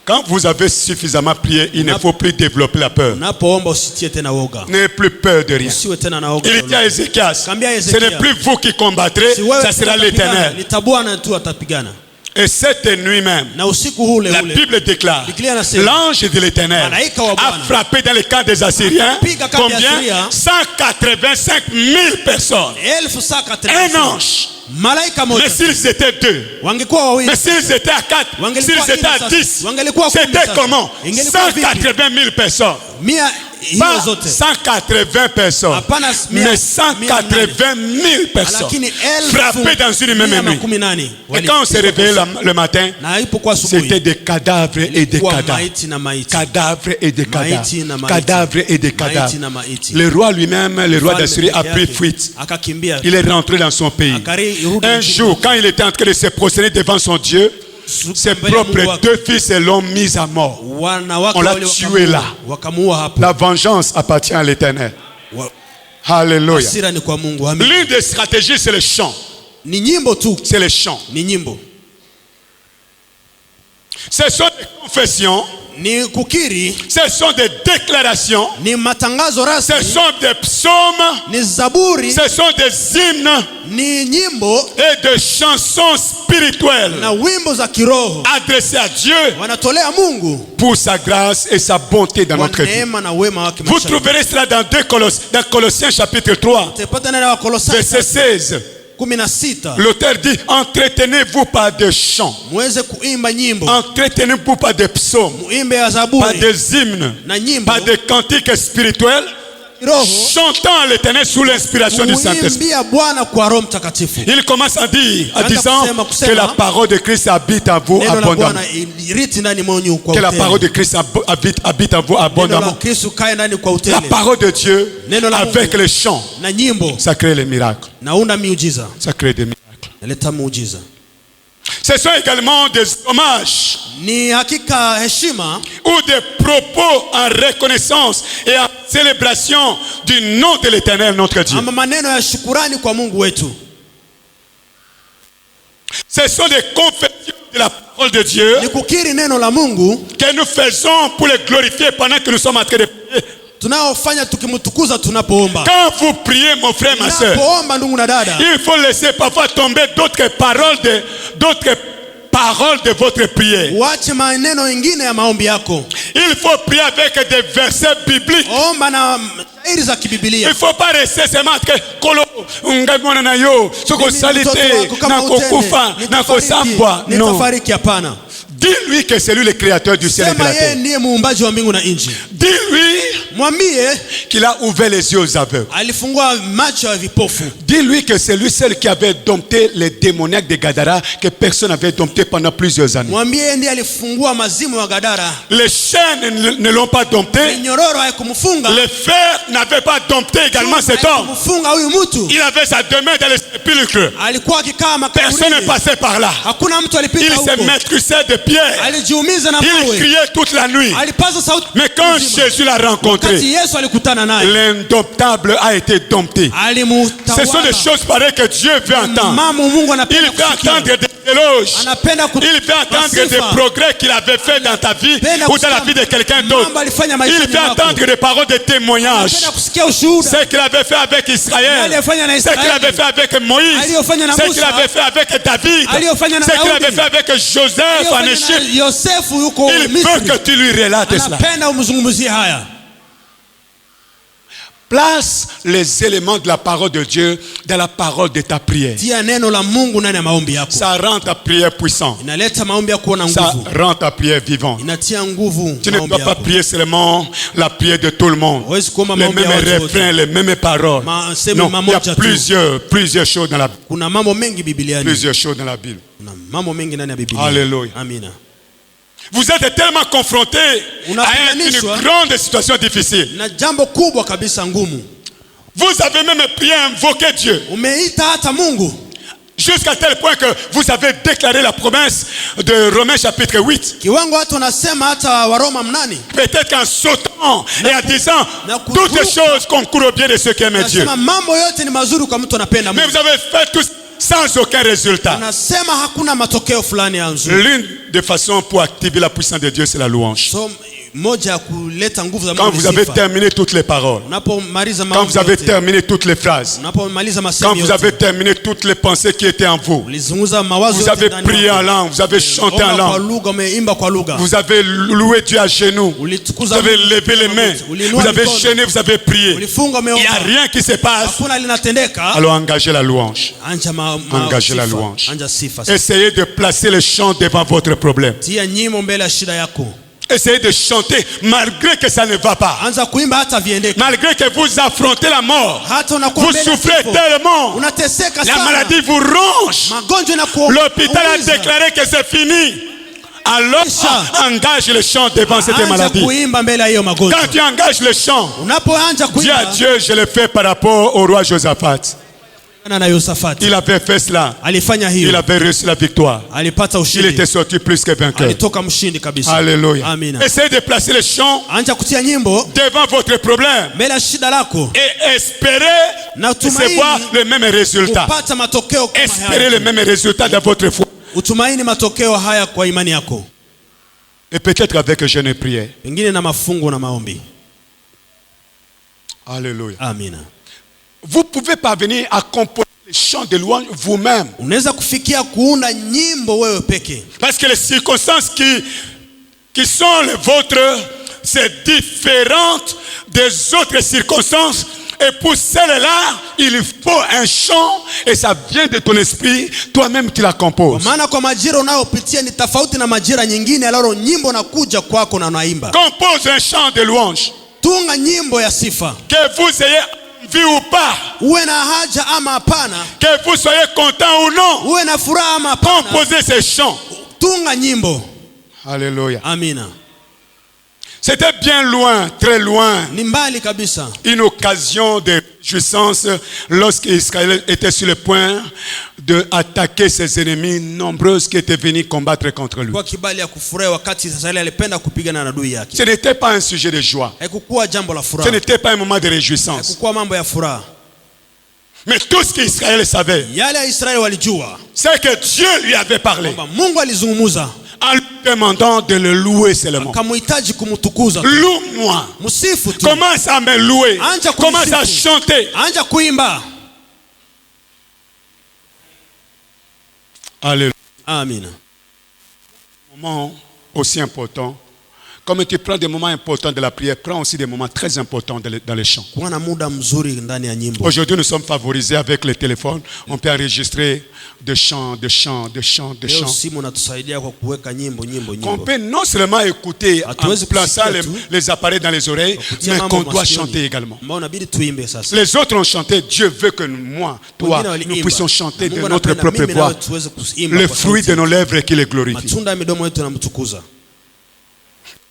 A: Quand vous avez suffisamment prié, il ne faut plus développer la peur.
B: Unapoomba usitie tena woga.
A: N'ayez plus peur de rien.
B: Usiwe tena na woga.
A: Il dit à Ézéchias:
B: Kambia
A: ce
B: Ezekia,
A: n'est plus vous qui combattrez,
B: si wewe
A: ça sera l'Éternel.
B: Ni Bwana tu atapigana.
A: Et cette nuit même,
B: Na usiku ule
A: la
B: ule
A: Bible déclare,
B: Biblia inasema,
A: l'ange de l'Éternel
B: malaika wa
A: a
B: Bwana
A: frappé dans les camps des Assyriens
B: akapiga kambi ya
A: combien?
B: Asiria,
A: 185 000 personnes.
B: 1030.
A: Un ange.
B: Malaika moja.
A: Mais s'ils étaient deux,
B: Wangekuwa wawili.
A: mais s'ils étaient à 4,
B: Wangelikuwa
A: s'ils étaient à
B: nne
A: 10,
B: sasa. Wangelikuwa kumi
A: c'était
B: sasa.
A: comment?
B: Ingelikuwa vipi?
A: 180 000 personnes.
B: Mia hiyo
A: Pas
B: zote.
A: 180 personnes,
B: Hapana,
A: mais 180 000 personnes
B: Lakini
A: frappées dans une même nuit.
B: 18.
A: Et quand on s'est réveillé le matin,
B: Na ilipokuwa asubuhi.
A: c'était des cadavres et des
B: Ilikuwa
A: cadavres.
B: maiti na maiti.
A: Cadavres et des cadavres.
B: Maiti na maiti.
A: Cadavres et des
B: Maiti
A: cadavres.
B: na maiti.
A: Le roi lui-même, le roi d'Assyrie, a
B: Mfalme
A: pris
B: peke
A: fuite.
B: yake, akakimbia.
A: Il est rentré dans son pays.
B: Akarudi
A: Un
B: nchini.
A: jour, quand il était en train de se prosterner devant son Dieu, ses
B: Mbele ya Mungu
A: propres
B: wake.
A: 2 fils l'ont mis à mort.
B: Wanawake
A: On l'a
B: wale
A: tué là.
B: wakamuua hapo.
A: La vengeance appartient à l'Éternel. Alléluia.
B: Hasira ni kwa Mungu. Amen.
A: L'une des stratégies, c'est le chant.
B: Ni nyimbo tu.
A: C'est le chant.
B: Ni nyimbo.
A: Ce sont des confessions.
B: Ni kukiri.
A: Ce sont des déclarations.
B: Ni matangazo
A: Ce
B: rasmi.
A: sont des psaumes.
B: Ni zaburi.
A: Ce sont des hymnes
B: Ni nyimbo
A: et des chansons spirituelles
B: na wimbo za kiroho.
A: adressées à Dieu
B: Wanatolea Mungu
A: pour sa grâce et sa bonté dans
B: kwa
A: notre vie.
B: neema na wema wake
A: Vous
B: maishani.
A: trouverez cela dans dans Colossiens chapitre 3,
B: Utapata ndani ya Wakolosai
A: verset 16.
B: 16.
A: L'auteur dit: entretenez-vous par des chants,
B: Muweze kuimba nyimbo.
A: entretenez-vous par des psaumes,
B: Muimbe ya
A: par
B: zaburi
A: des hymnes,
B: na nyimbo.
A: par des cantiques spirituels,
B: Kiroho.
A: chantant à l'Éternel sous l'inspiration du Saint-Esprit.
B: Kuimbia Bwana kwa Roho Mtakatifu.
A: Il commence à dire, en
B: Anaanza
A: disant
B: kusema,
A: que la parole de Christ habite en vous
B: Neno la
A: abondamment.
B: Bwana iriti ndani mwanyu kwa
A: Que la
B: utele.
A: parole de Christ habite en vous
B: Neno la
A: abondamment.
B: Kristo kae ndani kwa
A: La
B: utele.
A: parole de Dieu
B: Neno la
A: avec
B: Mungu.
A: les chants,
B: Na nyimbo
A: ça crée les miracles.
B: naunda miujiza.
A: Ça crée des miracles.
B: Naleta muujiza.
A: Ce sont également des hommages
B: Ni hakika heshima
A: ou des propos en reconnaissance et en célébration du nom de l'Éternel notre Dieu.
B: ama maneno ya shukurani kwa Mungu wetu.
A: Ce sont des confessions de la parole de Dieu
B: ni kukiri neno la Mungu
A: que nous faisons pour le glorifier pendant que nous sommes en train de prier.
B: tunaofanya tukimtukuza tunapoomba.
A: Quand vous priez, mon frère, ma soeur,
B: Unapoomba ndugu na dada,
A: il faut laisser parfois tomber d'autres paroles de votre prière.
B: uache maneno mengine ya maombi yako.
A: Il faut prier avec des versets bibliques.
B: Omba na shairi za kibibilia.
A: Il faut pas rester seulement que kolo ungamona na yo soko salite na kokufa na kosambwa. Non.
B: Nitafariki hapana.
A: Dis-lui que c'est lui le créateur du ciel et de la terre.
B: Ndiye muumbaji wa mbingu na nchi.
A: Dis-lui
B: Mwambie
A: qu'il a ouvert les yeux aux aveugles.
B: alifungua macho ya vipofu.
A: Dis-lui que c'est lui seul qui avait dompté les démoniaques de Gadara que personne n'avait dompté pendant plusieurs années.
B: Mwambie ndiye alifungua mazimu wa Gadara.
A: Les chaînes ne l'ont pas dompté.
B: Minyororo haikumfunga.
A: Les fers n'avaient pas dompté également cet homme.
B: Kumfunga huyu mtu.
A: Il avait sa demeure dans les sépulcres.
B: Alikuwa akikaa makaburini.
A: Personne ne passait par là.
B: Hakuna mtu alipita
A: Il
B: huko.
A: se maîtrisait de pierre.
B: Alijiumiza na
A: Il
B: mawe.
A: criait toute la nuit.
B: Alipaza sauti.
A: Mais quand Jésus l'a rencontré,
B: Wakati Yesu alikutana naye,
A: l'indomptable a été dompté. Ce sont des choses pareilles que Dieu veut entendre. Il veut entendre des éloges. Il veut entendre des progrès qu'il avait fait dans ta vie ou dans la vie de quelqu'un d'autre. Il veut entendre des paroles de témoignage. Ce qu'il avait fait avec Israël, ce qu'il avait fait avec Moïse, ce qu'il avait fait avec David, ce qu'il avait fait avec Joseph en Égypte. Il veut que tu lui relates cela. Place les éléments de la parole de Dieu dans la parole de ta prière. Ça rend ta prière puissante. Ça rend ta prière vivante. Tu ne dois pas prier seulement la prière de tout le monde. Les mêmes refrains, les mêmes paroles. Non, il y a plusieurs choses dans la Bible. Plusieurs choses dans la Bible. Alléluia. Vous êtes tellement confrontés à une grande situation difficile. Vous avez même prié, invoqué Dieu. Jusqu'à tel point que vous avez déclaré la promesse de Romains chapitre 8. Peut-être qu'en sautant et en disant toutes les choses concourent au bien de ceux qui aiment Dieu. Mais vous avez fait tout sans aucun résultat. L'une des façons pour activer la puissance de Dieu, c'est la louange. Quand vous avez terminé toutes les paroles, quand vous avez terminé toutes les phrases, quand vous avez terminé toutes les pensées qui étaient en vous, vous avez prié en langue, vous avez chanté en langue, vous avez loué Dieu à genoux, vous avez levé les mains, vous avez jeûné, vous avez prié. Il n'y a rien qui se passe. Alors engagez la louange. Engagez la louange. Essayez de placer le chant devant votre problème. Essayez de chanter malgré que ça ne va pas. Malgré que vous affrontez la mort. Vous souffrez tellement. La maladie vous ronge. L'hôpital a déclaré que c'est fini. Alors engage le chant devant cette maladie. Quand tu engages le chant, dis à Dieu, je le fais par rapport au roi Josaphat. Il avait fait cela. Il avait reçu la victoire. Il était sorti plus que vainqueur. Alléluia. Essayez de placer le chant devant votre problème et espérez recevoir le même résultat. Espérez le même résultat dans votre foi. Et peut-être avec jeûne et prière. Alléluia. Vous pouvez parvenir à composer les chants de louange vous-même. Parce que les circonstances qui sont les vôtres, c'est différent des autres circonstances. Et pour celle-là, il faut un chant et ça vient de ton esprit. Toi-même tu la composes. Compose un chant de louange. Que vous ayez vie ou pas, que vous soyez content ou non, composez ces chants. Alléluia. C'était bien loin, très loin, une occasion de jouissance lorsqu'Israël était sur le point d'attaquer ses ennemis nombreux qui étaient venus combattre contre lui. Ce n'était pas un sujet de joie. Ce n'était pas un moment de réjouissance. Mais tout ce qu'Israël savait, c'est que Dieu lui avait parlé. demandant de le louer seulement.
B: Akamhitaji kumtukuza.
A: Loue-moi.
B: Msifu tu.
A: Commence à me louer.
B: Anja
A: Commence à chanter.
B: Anja kuimba.
A: Alléluia.
B: Amina.
A: Moment aussi important. Comme tu prends des moments importants de la prière, prends aussi des moments très importants dans les chants.
B: Kuwa na muda mzuri ndani ya nyimbo.
A: Aujourd'hui, nous sommes favorisés avec le téléphone. On peut enregistrer de chants.
B: Leo simu natusaidia kwa kuweka nyimbo.
A: Qu'on peut non seulement écouter en plaçant les appareils dans les oreilles, mais qu'on doit chanter également. Les autres ont chanté. Dieu veut que moi, toi, nous puissions chanter de notre propre voix le fruit de nos lèvres qui le glorifie.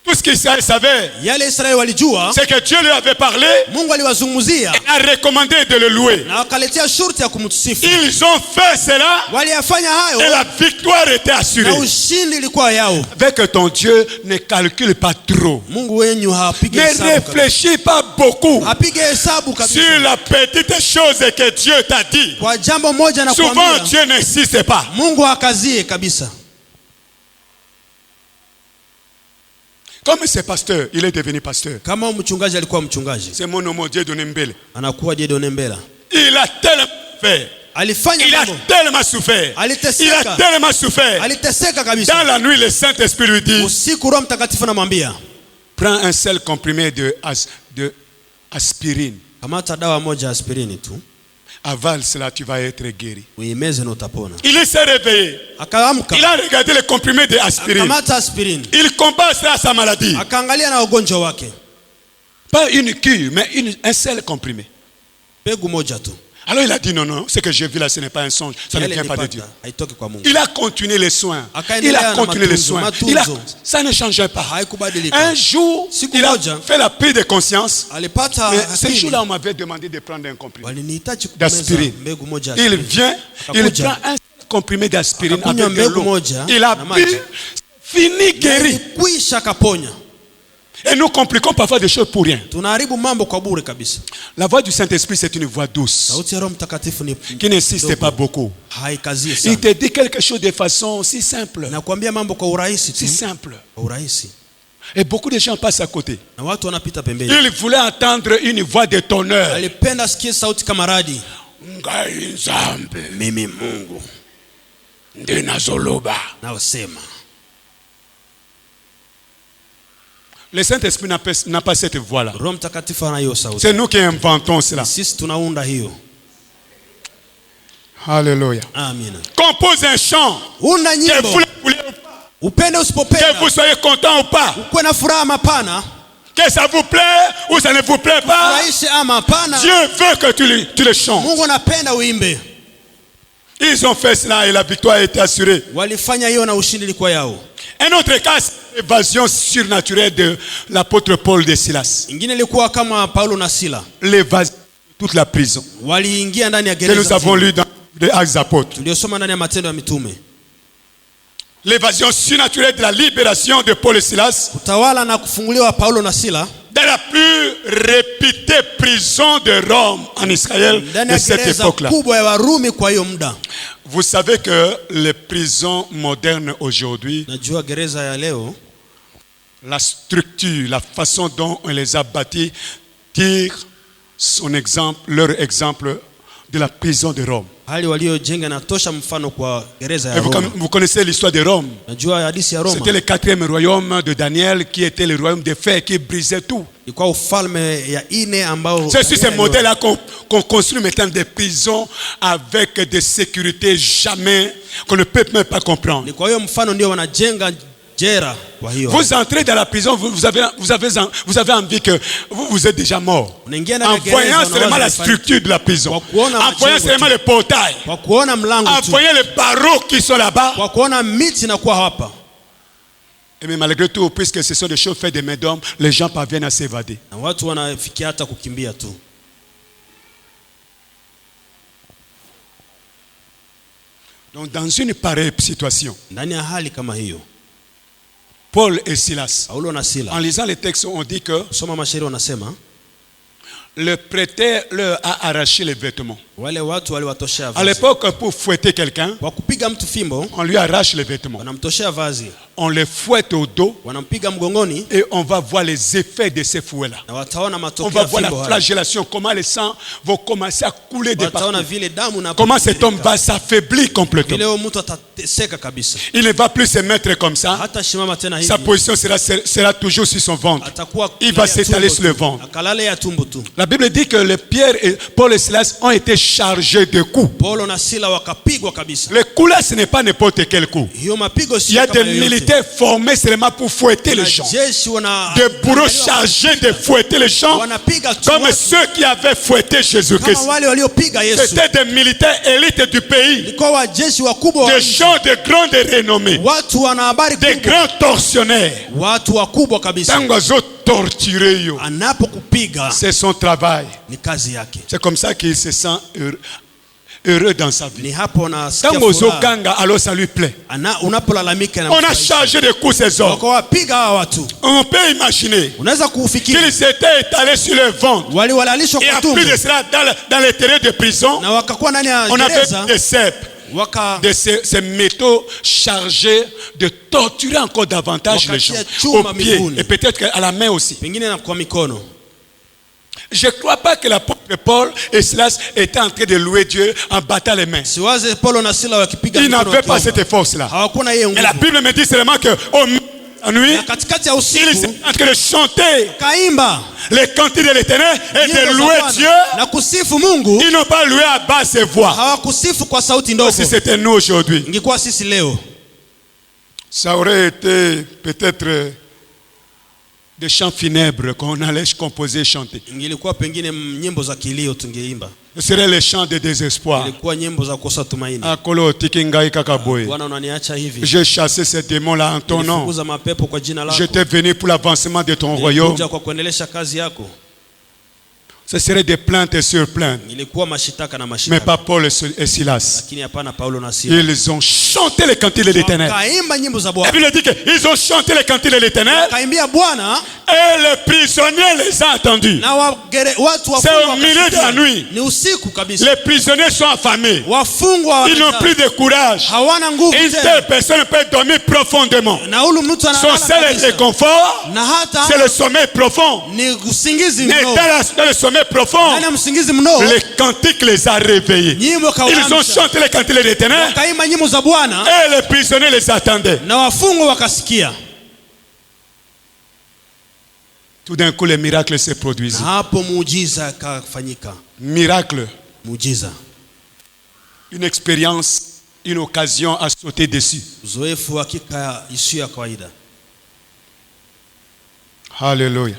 A: Tout ce qu'Israël savait, c'est que Dieu lui avait parlé et a recommandé de le louer. Ils ont fait cela et la victoire était assurée. Avec ton Dieu, ne calcule pas trop. Ne réfléchis pas beaucoup sur la petite chose que Dieu t'a dit. Souvent, Dieu n'insiste pas. Comme c'est pasteur, il est devenu pasteur. C'est mon nom, Dieu donné mbele. Il a tellement fait. Il a tellement souffert. Dans la nuit, le Saint-Esprit lui dit: prends un seul comprimé de aspirine. Avale cela, tu vas être guéri. Il s'est réveillé. Il a regardé le comprimé d'aspirine. Il compare ça à sa maladie. Pas une cure, mais un seul comprimé. Alors il a dit non, ce que j'ai vu là, ce n'est pas un songe, ça ne vient pas de Dieu. Il a continué les soins. Ça ne changeait pas. Un jour, il a fait la prise de conscience. Mais ce jour-là, on m'avait demandé de prendre un comprimé d'aspirine. Il vient, il prend un comprimé d'aspirine avec de l'eau. Il a bu, fini guéri. Et nous compliquons parfois des choses pour rien. La voix du Saint-Esprit, c'est une voix douce qui n'insiste pas beaucoup. Il te dit quelque chose de façon si simple. Si simple. Et beaucoup de gens passent à côté. Ils voulaient entendre une voix de tonnerre. Mimi Mungu Ndinazoloba. Le Saint-Esprit n'a pas cette voix-là. C'est nous qui inventons cela. Alléluia. Compose un chant. Que vous soyez content ou pas. Que ça vous plaît ou ça ne vous plaît pas. Dieu veut que tu le chantes. Ils ont fait cela et la victoire a été assurée. Un autre cas, c'est l'évasion surnaturelle de l'apôtre Paul de Silas. L'évasion de toute la prison. Que nous avons lu dans les Actes des Apôtres. L'évasion surnaturelle de la libération de Paul et Silas. Dans la plus réputée prison de Rome en Israël de cette époque-là. Vous savez que les prisons modernes aujourd'hui, la structure, la façon dont on les a bâties tire leur exemple de la prison de Rome. Et vous connaissez l'histoire de Rome. C'était le 4e royaume de Daniel qui était le royaume de fer qui brisait tout. C'est sur ce modèle-là qu'on construit maintenant des prisons avec des sécurités qu'on ne peut même pas comprendre. Vous entrez dans la prison, vous avez envie que vous êtes déjà mort. En voyant seulement la structure de la prison, en voyant seulement le portail, en voyant les barreaux qui sont là-bas. Et mais malgré tout, puisque ce sont des choses faites de main d'homme, les gens parviennent à s'évader. Donc dans une pareille situation, Paul et Silas, en lisant les textes, on dit que le prêteur leur a arraché les vêtements. À l'époque, pour fouetter quelqu'un, on lui arrache les vêtements. on les fouette au dos
B: wanampiga mgongoni,
A: et on va voir les effets de ces fouets-là.
B: na wataona
A: On
B: matokeo
A: va
B: ya
A: voir la
B: fimbo haya.
A: flagellation, comment les sangs vont commencer à couler de
B: Wataona
A: partout.
B: vile damu na
A: Comment cet homme va s'affaiblir complètement.
B: vile mtu atateseka kabisa,
A: Il ne va plus se mettre comme ça.
B: hata shimama tena
A: Sa
B: hivi,
A: position sera toujours sur son ventre.
B: atakuwa
A: Il va s'étaler
B: tumbo
A: sur le
B: tu,
A: ventre.
B: akalale ya tumbo tu.
A: La Bible dit que les Pierre et Paul et Silas ont été chargés de coups.
B: Paulo na Sila wakapigwa kabisa.
A: Le coup là, ce n'est pas n'importe quel coup.
B: Hiyo mapigo
A: Il y a des militaires formés seulement pour fouetter les gens. Des bourreaux chargés de fouetter les gens, comme ceux qui avaient fouetté Jésus-Christ. C'était des militaires élites du pays, des gens de grande renommée, des grands tortionnaires. C'est son travail. C'est comme ça qu'il se sent heureux dans sa vie. Alors ça lui plaît. On a chargé de coups ces hommes. On peut imaginer qu'ils étaient étalés sur le ventre. Et en plus de cela, dans l'intérieur de prison, on avait des cèpes, de ces métaux chargés de torturer encore davantage les gens aux pieds et peut-être à la main aussi. Je ne crois pas que l'apôtre Paul et Silas étaient en train de louer Dieu en battant les mains. Ils n'avaient pas cette force-là. Et la Bible me dit seulement qu'au milieu de la nuit, ils étaient en train de chanter les cantiques de l'Éternel et de louer Dieu. Ils n'ont pas loué à basse voix. Si c'était nous aujourd'hui, ça aurait été peut-être des chants funèbres qu'on allait composer et chanter. Ce serait les chants de désespoir. J'ai chassé ces démons-là en ton nom. J'étais venu pour l'avancement de ton royaume. Ce serait des plaintes sur plaintes. Mais pas Paul et Silas. Ils ont chanté les cantiques de l'Éternel. La Bible dit qu'ils ont chanté les cantiques de l'Éternel. Et le prisonnier les a entendus. C'est au milieu de la nuit. Les prisonniers sont affamés. Ils n'ont plus de courage. Une telle personne peut dormir profondément. Son seul réconfort, c'est le sommeil profond. Mais dans le sommeil profond, les cantiques les a réveillés. Ils ont chanté les cantiques de l'Éternel. Et les prisonniers les attendaient. Tout d'un coup, les miracles se produisent. Miracle. Une expérience, une occasion à sauter dessus. Alléluia.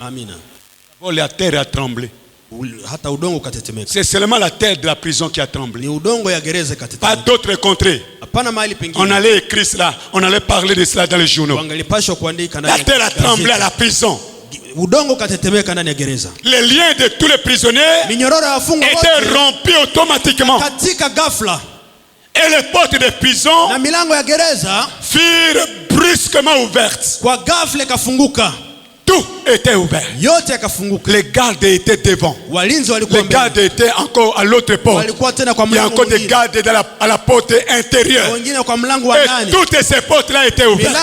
A: La terre a tremblé. C'est seulement la terre de la prison qui a tremblé. Pas d'autres contrées. On allait écrire cela, on allait parler de cela dans les journaux. La terre a tremblé à la prison. Les liens de tous les prisonniers étaient rompus automatiquement. Et les portes de prison furent brusquement ouvertes. Tout était ouvert. Les gardes étaient devant. Les gardes étaient encore à l'autre porte. Il y a encore des gardes à la porte intérieure. Et toutes ces portes-là étaient ouvertes.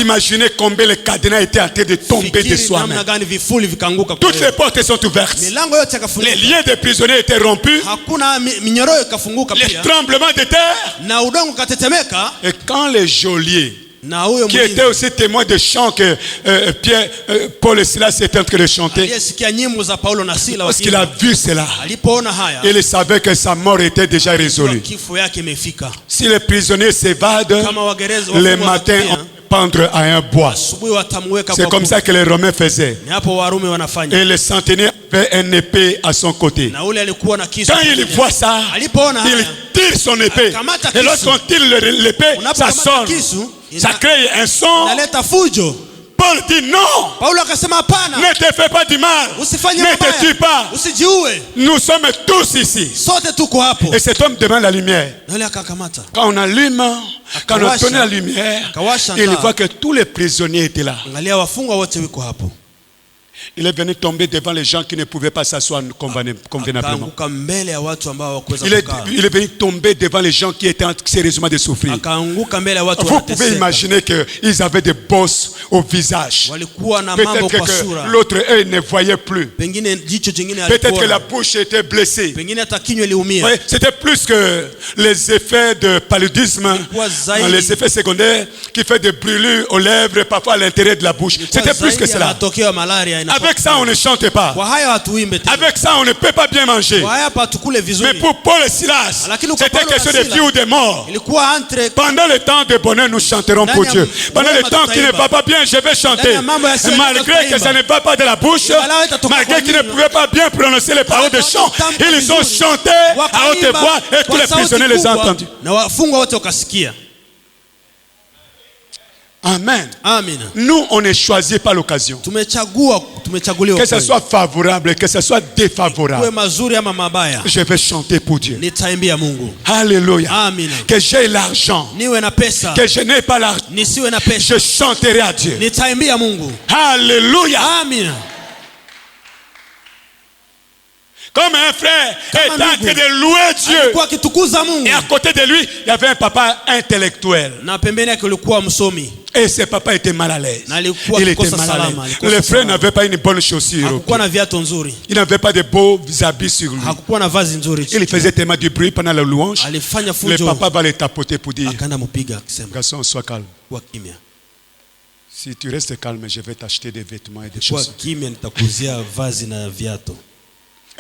A: Imaginez combien les cadenas étaient en train de tomber de soi-même. Toutes les portes sont ouvertes. Les liens des prisonniers étaient rompus. Les tremblements de terre. Et quand les geôliers, qui était aussi témoin de chants que Paul et Silas étaient en train de chanter, parce qu'il a vu cela, il savait que sa mort était déjà résolue. Si les prisonniers s'évadent, le matin on pendre à un bois. C'est comme ça que les Romains faisaient. Et le centenier avait une épée à son côté. Quand il voit ça, il tire son épée. Et lorsqu'on tire l'épée, ça sonne. Ça crée un son. Paul dit non. Ne te fais pas du mal. Ne te tue pas. Nous sommes tous ici. Et cet homme demande la lumière. Quand on allume, quand on donne la lumière, il voit que tous les prisonniers étaient là. Il est venu tomber devant les gens qui ne pouvaient pas s'asseoir convenablement. Il est venu tomber devant les gens qui étaient sérieusement de souffrir. Vous pouvez imaginer qu'ils avaient des bosses au visage. Peut-être que l'autre œil ne voyait plus. Peut-être que la bouche était blessée. C'était plus que les effets de paludisme, les effets secondaires qui font des brûlures aux lèvres et parfois à l'intérieur de la bouche. C'était plus que cela. Avec ça, on ne chante pas. Avec ça, on ne peut pas bien manger. Mais pour Paul et Silas, c'était question de vie ou de mort. Pendant le temps de bonheur, nous chanterons pour Dieu. Pendant le temps qui ne va pas bien, je vais chanter. Malgré que ça ne va pas de la bouche, malgré qu'ils ne pouvaient pas bien prononcer les paroles de chant, ils ont chanté à haute voix et tous les prisonniers les ont entendus. Amen. Nous, on est choisi par l'occasion. Que ce soit favorable, que ce soit défavorable. Je vais chanter pour Dieu. Alléluia. Que j'ai l'argent, que je n'ai pas l'argent, je chanterai à Dieu. Alléluia. Comme un frère est en train de louer Dieu. Et à côté de lui, il y avait un papa intellectuel. Et ce papa était mal à l'aise. Il était mal à l'aise. Le frère n'avait pas une bonne chaussure. Il n'avait pas de beaux habits sur lui. Il faisait tellement de bruit pendant la louange. Le papa va le tapoter pour dire: garçon, sois calme. Si tu restes calme, je vais t'acheter des vêtements et des chaussures.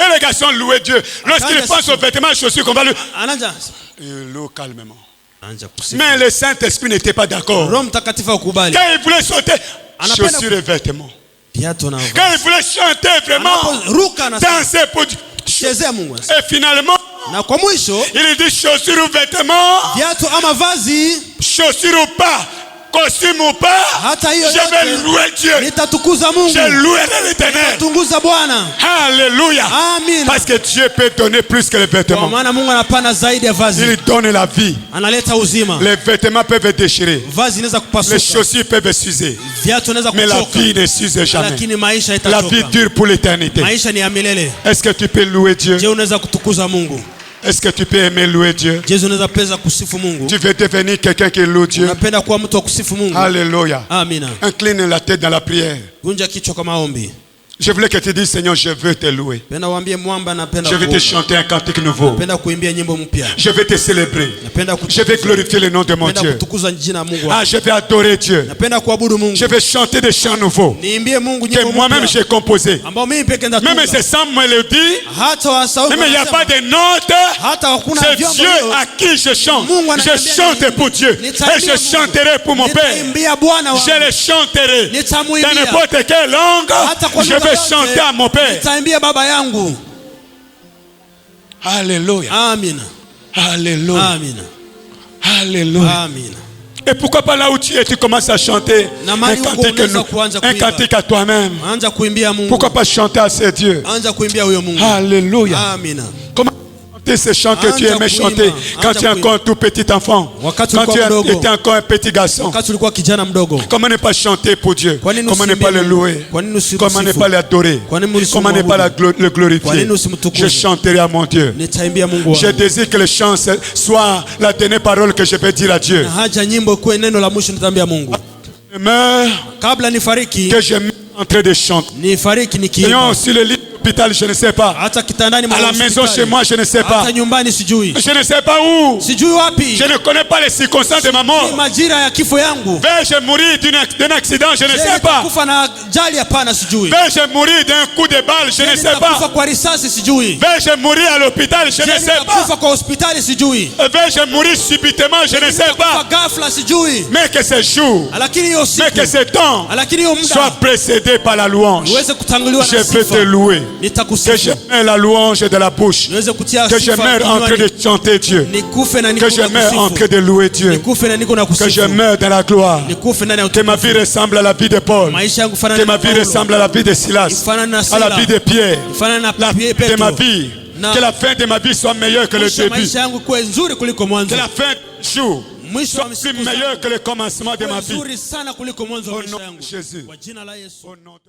A: Et les garçons louaient Dieu. Lorsqu'il pense aux vêtements et chaussures qu'on va lui, il loue calmement. Mais le Saint-Esprit n'était pas d'accord. Quand il voulait sauter, chaussures et vêtements. Quand il voulait chanter vraiment, danser pour Dieu. Et finalement, il dit chaussures ou vêtements, chaussures ou pas, costume ou pas, je vais louer Dieu. Je louerai l'Éternel. Alléluia. Parce que Dieu peut donner plus que les vêtements. Il donne la vie. Les vêtements peuvent être déchirés. Les chaussures peuvent s'user. Mais la vie ne s'use jamais. La vie dure pour l'éternité. Est-ce que tu peux louer Dieu? Est-ce que tu peux aimer louer Dieu? Tu veux devenir quelqu'un qui loue Dieu? Alléluia. Incline la tête dans la prière. Je voulais que tu dises: Seigneur, je veux te louer. Je veux te chanter un cantique nouveau. Je vais te célébrer. Je vais glorifier le nom de mon Dieu. Je vais adorer Dieu. Je vais chanter des chants nouveaux que moi-même j'ai composés. Même c'est sans mélodie, même il n'y a pas de notes. C'est Dieu à qui je chante. Je chante pour Dieu. Et je chanterai pour mon Père. Je le chanterai dans n'importe quelle langue. Je vais chanter à mon Père. Alléluia. Alléluia. Alléluia. Et pourquoi pas là où tu es, tu commences à chanter un cantique à toi-même. Pourquoi pas chanter à ces dieux? Alléluia. Comment ces chants que tu aimais chanter quand tu es encore un tout petit enfant, quand tu étais encore un petit garçon? Comment ne pas chanter pour Dieu? Comment ne pas le louer? Comment ne pas l'adorer? Comment ne pas le glorifier? Je chanterai à mon Dieu. Je désire que le chant soit la dernière parole que je vais dire à Dieu. Je meurs, que je meurs en train de chanter. Seigneur, sur le lit d'hôpital, je ne sais pas. À la maison, chez moi, je ne sais pas. Je ne sais pas où. Je ne connais pas les circonstances de ma mort. Vais-je mourir d'un accident? Je ne sais pas. Vais-je mourir d'un coup de balle? Je ne sais pas. Vais-je mourir à l'hôpital? Je ne sais pas. Vais-je mourir subitement? Je ne sais pas. Mais que ce jour, mais que ce temps soit précédé par la louange. Je peux te louer. Que je mette la louange de la bouche. Que je mette en train de chanter Dieu. Que je mette en train de louer Dieu. Que je mette dans la gloire. Que ma vie ressemble à la vie de Paul. Que ma vie ressemble à la vie de Silas. À la vie de Pierre. Que ma vie, que la fin de ma vie soit meilleure que le début. Que la fin du jour soit plus meilleure que le commencement de ma vie. Au nom de Jésus.